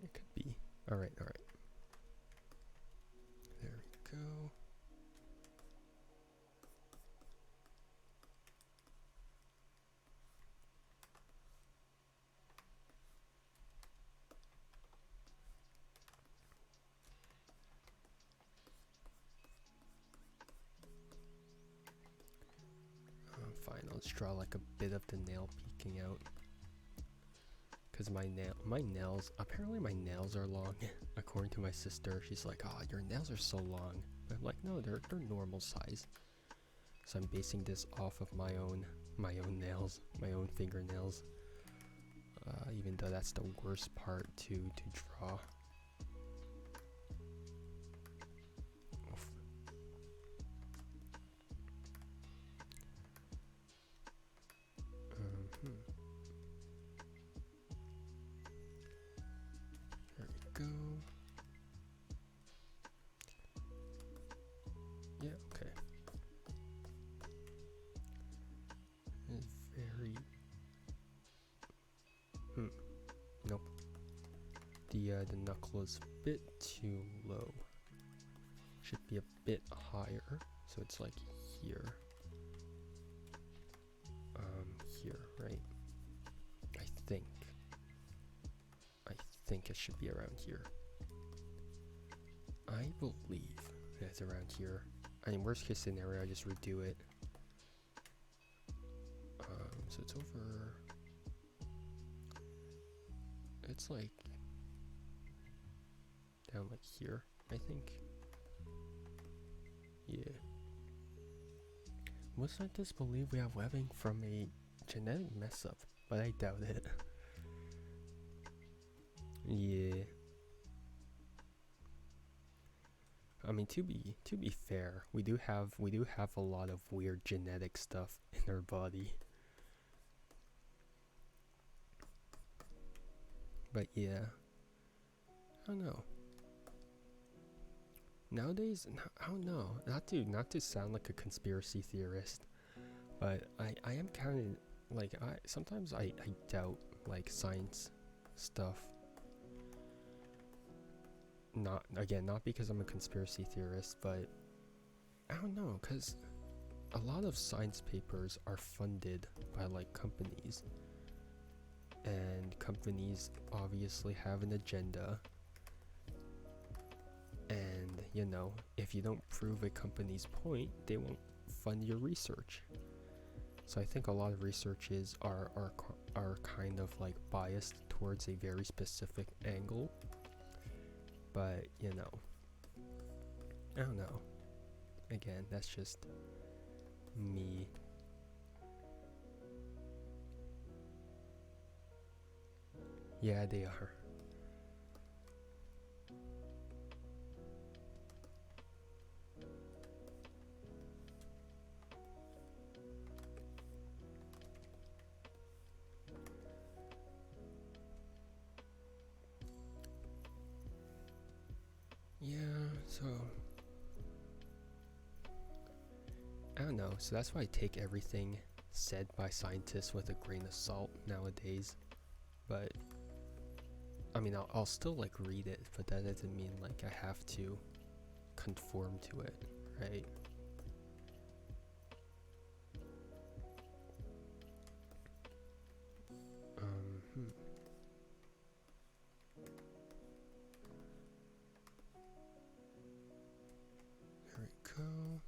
It could be. Alright. There we go. Fine, I'll just draw like a bit of the nail peeking out. Because my nails, apparently my nails are long. According to my sister, she's like, "Oh, your nails are so long." But I'm like, no, they're normal size. So I'm basing this off of my own nails, my own fingernails. Even though that's the worst part to draw. Oof. There we go. Yeah, okay. the knuckle is a bit too low. Should be a bit higher, so it's like here. Here, right? I think it should be around here. I believe it's around here. I mean, worst case scenario, I just redo it. So it's over. It's like down like here, I think. Yeah. Most scientists believe we have webbing from a genetic mess up, but I doubt it. Yeah. I mean, to be fair, we do have a lot of weird genetic stuff in our body. But yeah, I don't know. Nowadays, I don't know. Not to sound like a conspiracy theorist, but I am kind of like sometimes I doubt like science stuff. Not because I'm a conspiracy theorist, but I don't know, cause a lot of science papers are funded by like companies, and companies obviously have an agenda. And you know, if you don't prove a company's point, they won't fund your research. So I think a lot of researches are kind of like biased towards a very specific angle. But you know, I don't know. Again, that's just me. Yeah, they are. Yeah, so I don't know. So that's why I take everything said by scientists with a grain of salt nowadays. But I mean, I'll still like read it, but that doesn't mean like I have to conform to it, right? There we go.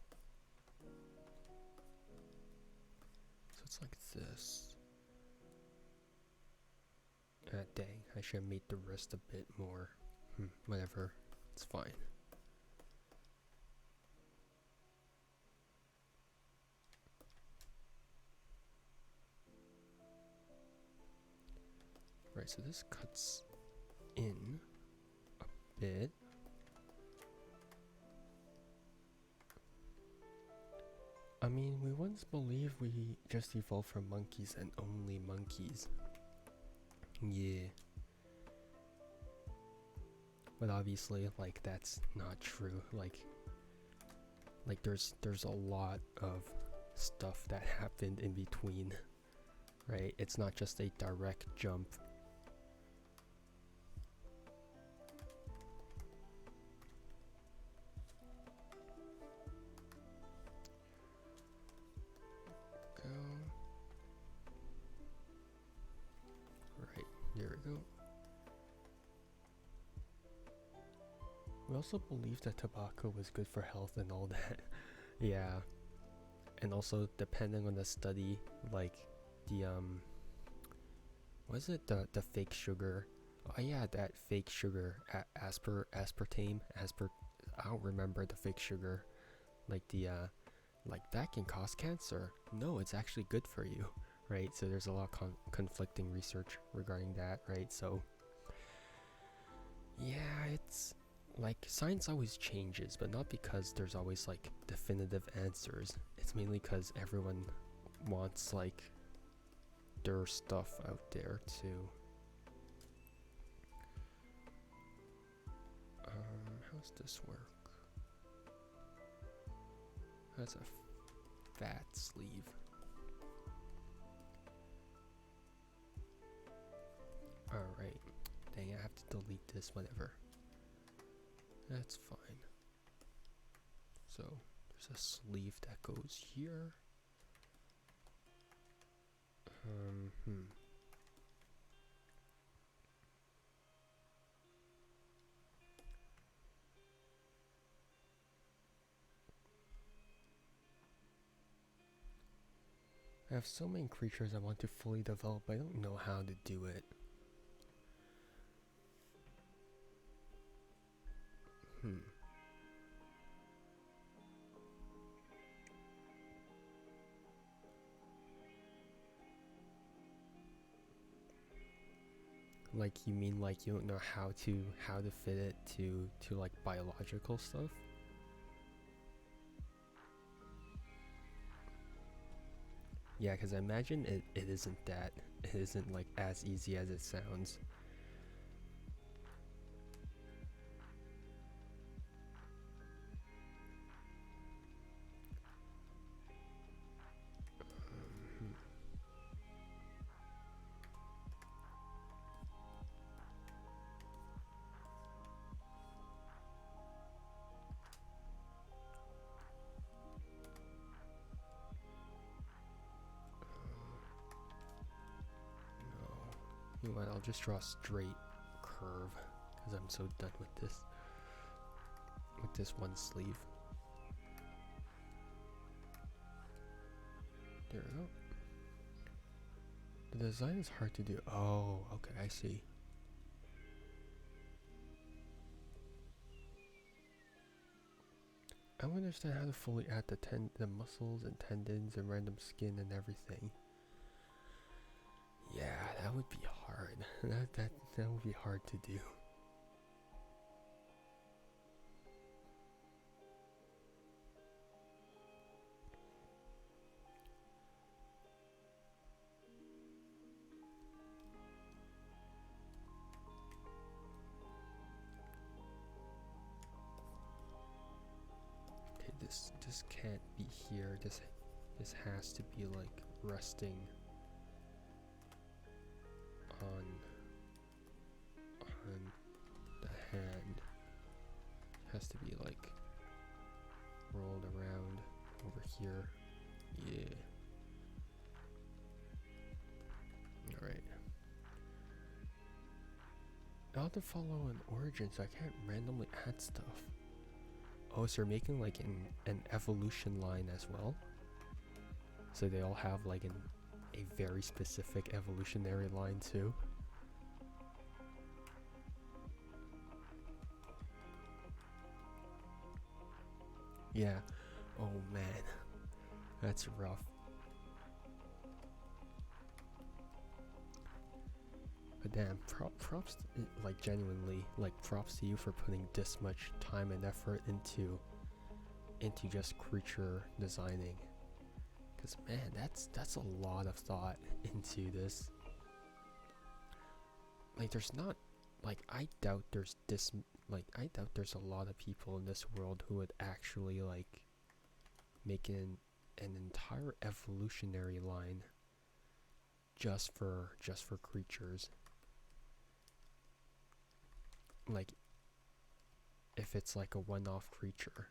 So it's like this. Dang, I should have made the rest a bit more. Whatever, it's fine. Right, so this cuts in a bit. I mean, we once believed we just evolved from monkeys and only monkeys. Yeah. But obviously, like, that's not true. Like there's a lot of stuff that happened in between, right? It's not just a direct jump. Go. Right, there we go. We also believed that tobacco was good for health and all that. Yeah. And also, depending on the study, like the was it the fake sugar? Oh yeah, that fake sugar, aspartame. I don't remember the fake sugar. Like the like that can cause cancer. No, it's actually good for you, right? So there's a lot of conflicting research regarding that, right? So yeah, it's like science always changes, but not because there's always like definitive answers. It's mainly because everyone wants like their stuff out there too. How's this work? That's a fat sleeve. Alright. Dang, I have to delete this, whatever. That's fine. So there's a sleeve that goes here. I have so many creatures I want to fully develop, but I don't know how to do it. Like, you mean like you don't know how to fit it to like biological stuff? Yeah, because I imagine it isn't that. It isn't like as easy as it sounds. You know what, I'll just draw a straight curve because I'm so done with this one sleeve. There we go. The design is hard to do. Oh, okay, I see. I don't understand how to fully add the muscles and tendons and random skin and everything. Yeah, that would be hard. that would be hard to do. Okay, this can't be here. This has to be like resting on the hand. It has to be like rolled around over here. Yeah. Alright. I'll have to follow an origin so I can't randomly add stuff. Oh, so you're making like an evolution line as well? So they all have like a very specific evolutionary line too? Yeah. Oh man. That's rough. But damn, props, like genuinely, like props to you for putting this much time and effort into just creature designing. Cause man, that's a lot of thought into this. Like there's not, like I doubt there's a lot of people in this world who would actually like make an entire evolutionary line just for creatures. Like if it's like a one-off creature,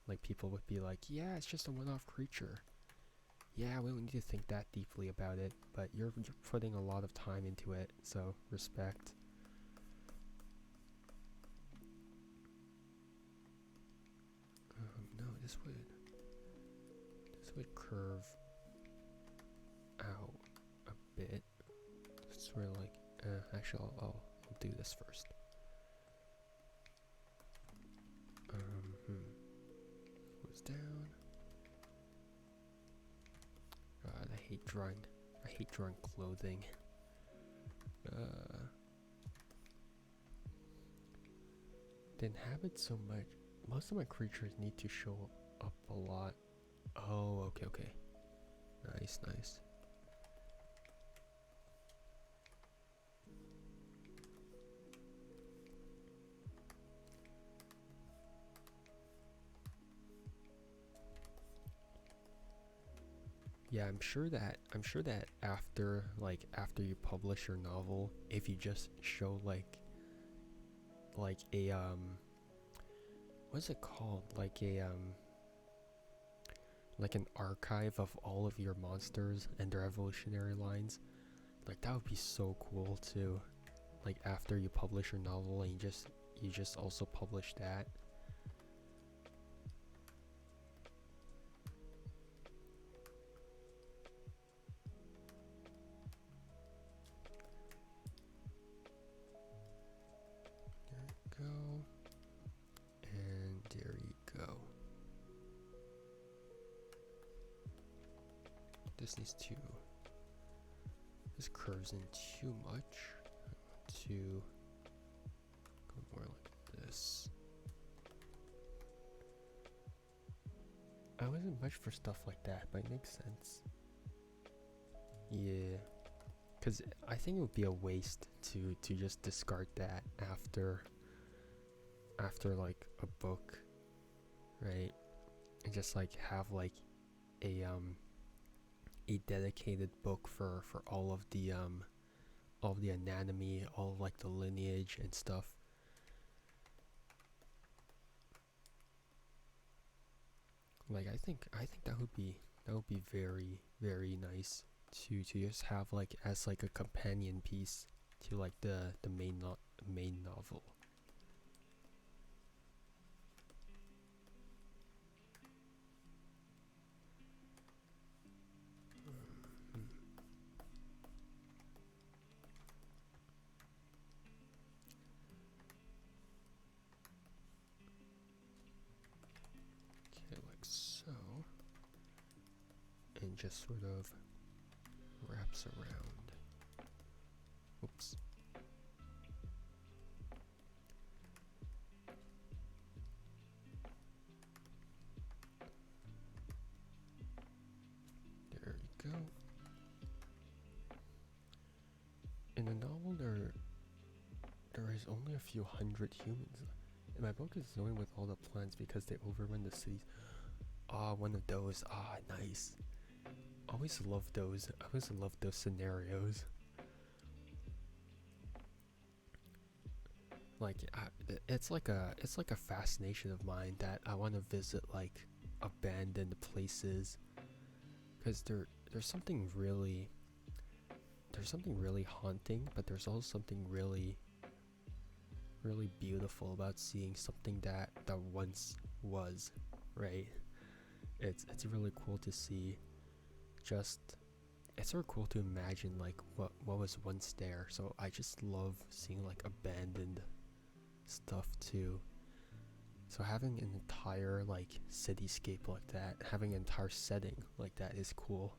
like people would be like, yeah, it's just a one-off creature. Yeah, we don't need to think that deeply about it, but you're putting a lot of time into it, so respect. No, this would curve out a bit. Sort of like, actually, I'll do this first. Goes down. God, I hate drawing clothing. They inhabit so much. Most of my creatures need to show up a lot. Oh, okay. Nice. Yeah, I'm sure that after you publish your novel, if you just show like like a what's it called? Like an archive of all of your monsters and their evolutionary lines. Like that would be so cool too. Like after you publish your novel and you just also publish that. There you go. And there you go. This curves in too much. I want to go more like this. I wasn't much for stuff like that, but it makes sense. Yeah, because I think it would be a waste to just discard that after like a book, right? And just like have like a dedicated book for all of the anatomy, all of like the lineage and stuff. Like I think that would be very, very nice to just have like as like a companion piece to like the main novel. Okay, like so. And just sort of wraps around. Oops. There you go. In the novel, there is only a few hundred humans. And my book is zoning with all the plants because they overrun the cities. Ah, one of those. Ah, nice. Always love those. I always love those scenarios. Like, it's like a fascination of mine that I want to visit like abandoned places, because there's something really haunting, but there's also something really beautiful about seeing something that once was, right? It's really cool to see. Just it's sort of cool to imagine like what was once there. So I just love seeing like abandoned stuff too. So having an entire like cityscape like that, having an entire setting like that is cool.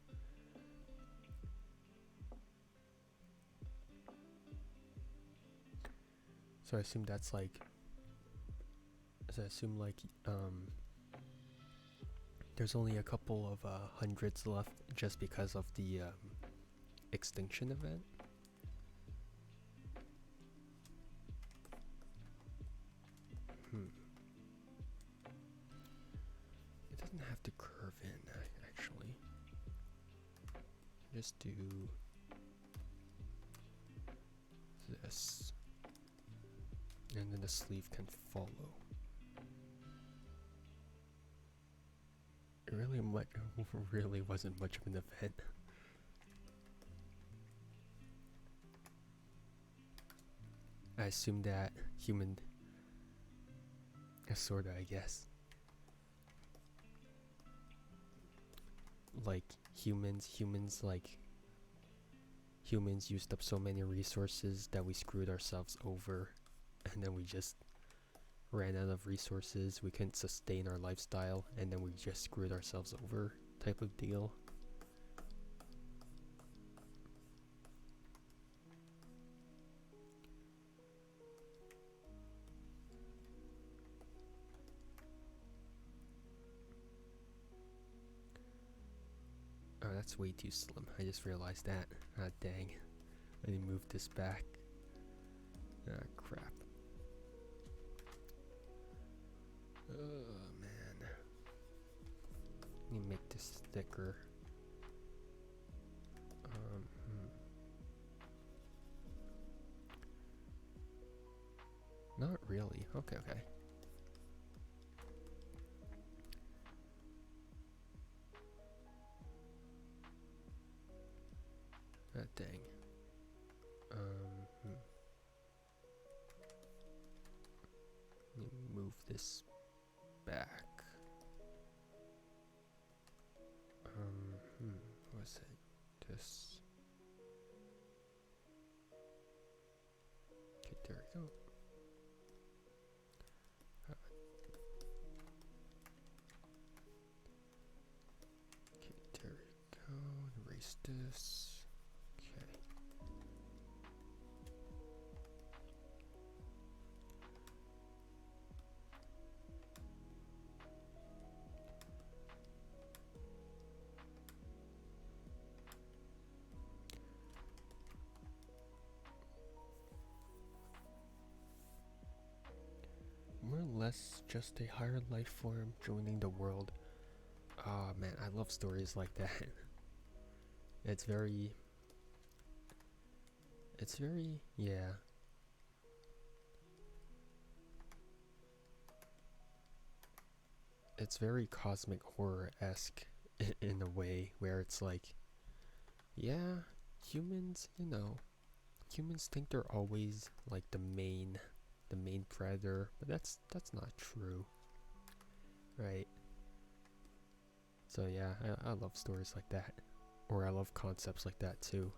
So I assume that's like, there's only a couple of hundreds left just because of the extinction event. It doesn't have to curve in, actually. Just do this, and then the sleeve can follow. It really wasn't much of an event. I assume that human, sorta, I guess. Like humans used up so many resources that we screwed ourselves over, and then we just ran out of resources. We couldn't sustain our lifestyle, and then we just screwed ourselves over, type of deal. Oh, that's way too slim. I just realized that. Ah, dang. I need to move this back. Ah, crap. Oh, man. I need to make this thicker. Not Okay. Dang. Hmm. Let me move this back. What was it? This. Okay, there we go. Okay, there we go. Erase this. Okay. More or less just a higher life form joining the world. Ah, man, I love stories like that. It's very, yeah. It's very cosmic horror-esque in a way where it's like, yeah, humans, humans think they're always like the main predator, but that's not true, right? So yeah, I love stories like that, or I love concepts like that too.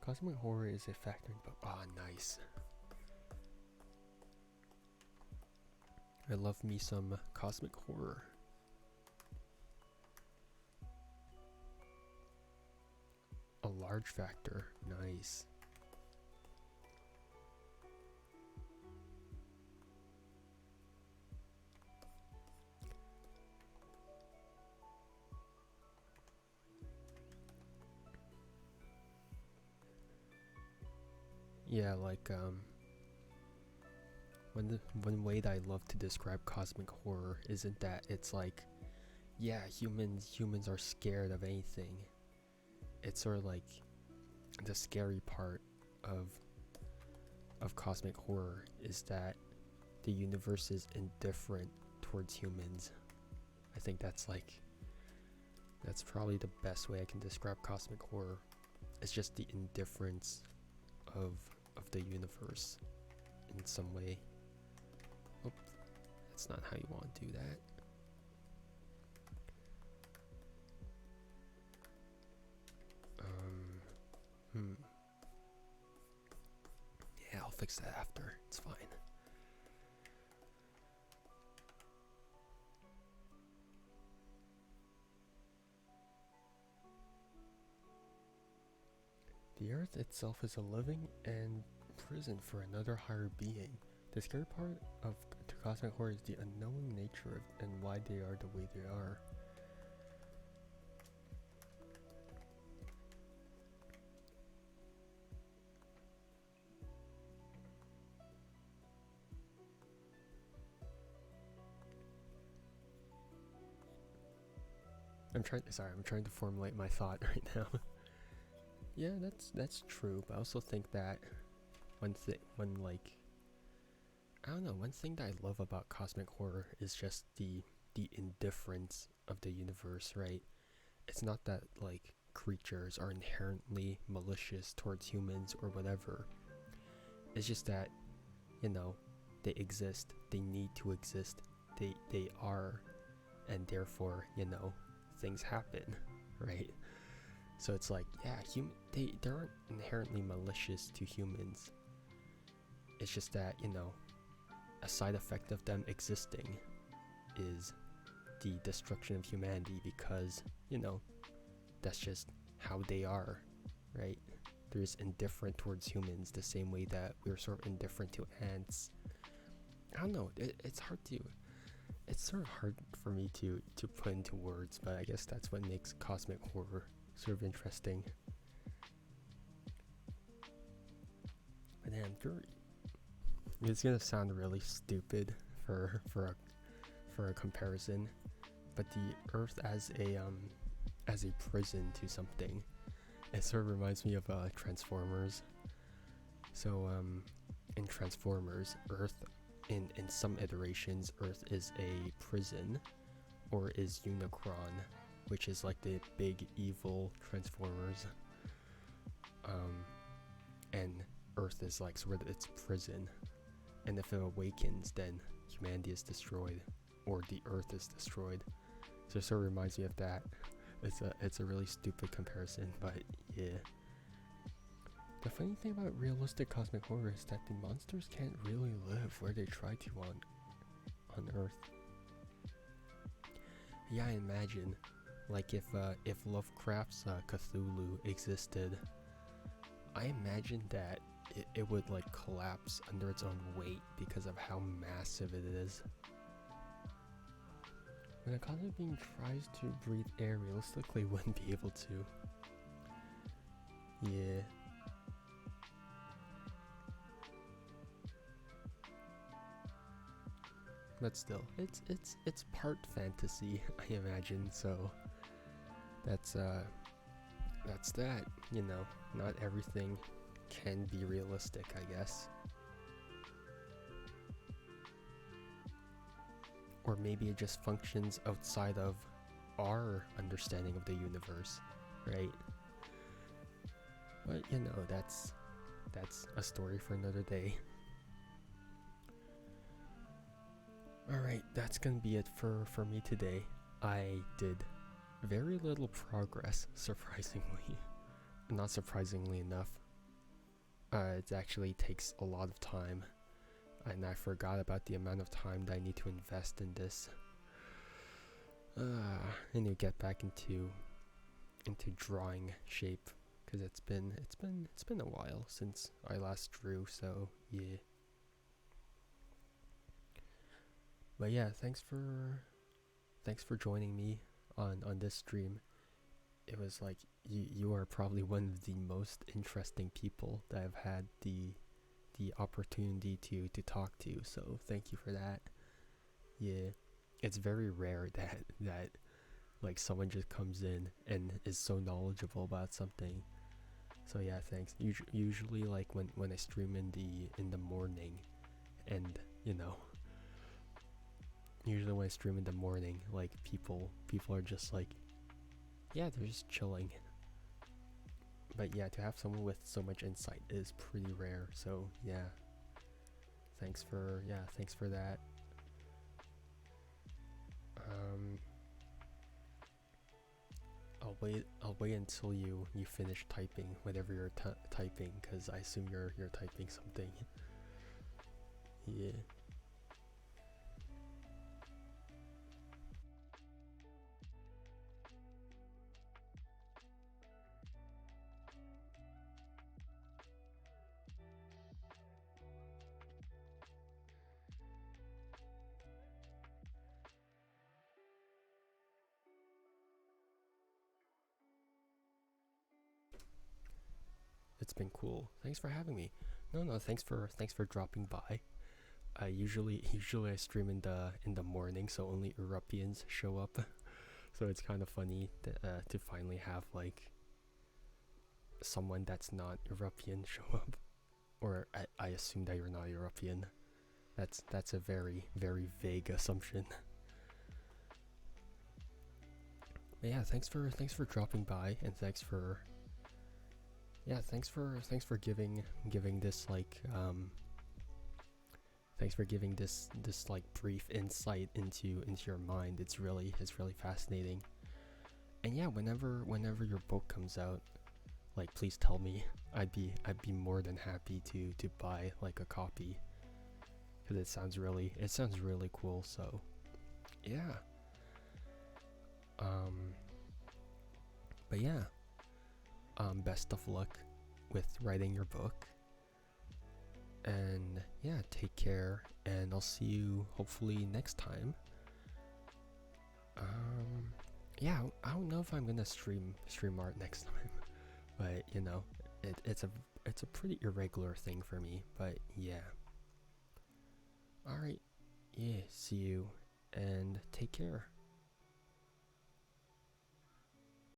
Cosmic horror is a factor in book. Ah, nice. I love me some cosmic horror. A large factor, nice. Yeah, like one way that I love to describe cosmic horror isn't that it's like, yeah, humans are scared of anything. It's sort of like the scary part of cosmic horror is that the universe is indifferent towards humans. I think that's probably the best way I can describe cosmic horror. It's just the indifference of the universe in some way. Oh, that's not how you want to do that. Yeah, I'll fix that after. It's fine. The earth itself is a living and prison for another higher being. The scary part of the cosmic horror is the unknown nature and why they are the way they are. I'm trying to formulate my thought right now. Yeah, that's true, but I also think that one thing that I love about cosmic horror is just the indifference of the universe, right? It's not that like creatures are inherently malicious towards humans or whatever. It's just that, they exist, they need to exist, they are, and therefore, things happen, right? So it's like, yeah, they aren't inherently malicious to humans. It's just that, a side effect of them existing is the destruction of humanity because, that's just how they are, right? They're just indifferent towards humans the same way that we're sort of indifferent to ants. I don't know, it's sort of hard for me to put into words, but I guess that's what makes cosmic horror sort of interesting. But then it's gonna sound really stupid for a comparison, but the Earth as a prison to something it sort of reminds me of Transformers. So in Transformers, Earth, in some iterations, Earth is a prison, or is Unicron, which is like the big evil Transformers. And Earth is like sort of its prison, and if it awakens, then humanity is destroyed, or the Earth is destroyed. So it sort of reminds me of that. It's a really stupid comparison, but yeah. The funny thing about realistic cosmic horror is that the monsters can't really live where they try to on Earth. Yeah, I imagine, like if Lovecraft's Cthulhu existed, I imagine that it would like collapse under its own weight because of how massive it is. When a cosmic being tries to breathe air, realistically wouldn't be able to. Yeah. But still, it's part fantasy, I imagine, so that's that, you know, not everything can be realistic, I guess. Or maybe it just functions outside of our understanding of the universe, right? But you know, that's a story for another day. Alright, that's gonna be it for me today. I did very little progress, surprisingly. Not surprisingly enough. It actually takes a lot of time, and I forgot about the amount of time that I need to invest in this. And to get back into drawing shape, because it's been a while since I last drew, so yeah. But yeah, thanks for joining me on this stream. It was like you are probably one of the most interesting people that I've had the opportunity to talk to, so thank you for that. Yeah, it's very rare that like someone just comes in and is so knowledgeable about something. So yeah, thanks. Usually like when I stream in the morning, and you know, usually when I stream in the morning, like people are just like, yeah, they're just chilling. But yeah, to have someone with so much insight is pretty rare. So yeah, thanks for that. I'll wait until you finish typing whatever you're typing, because I assume you're typing something. Yeah. It's been cool. Thanks for having me. No, thanks for dropping by. Usually I stream in the morning, so only Europeans show up. So it's kind of funny to finally have like someone that's not European show up. Or I assume that you're not European. That's a very, very vague assumption. But yeah, thanks for dropping by, and thanks for giving this like thanks for giving this like brief insight into your mind. It's really fascinating. And yeah, whenever your book comes out, like please tell me. I'd be more than happy to buy like a copy, because it sounds really cool. So yeah. But yeah, best of luck with writing your book, and yeah, take care, and I'll see you hopefully next time. Yeah, I don't know if I'm gonna stream art next time, but you know, it's a pretty irregular thing for me, but yeah. Alright, yeah, see you, and take care.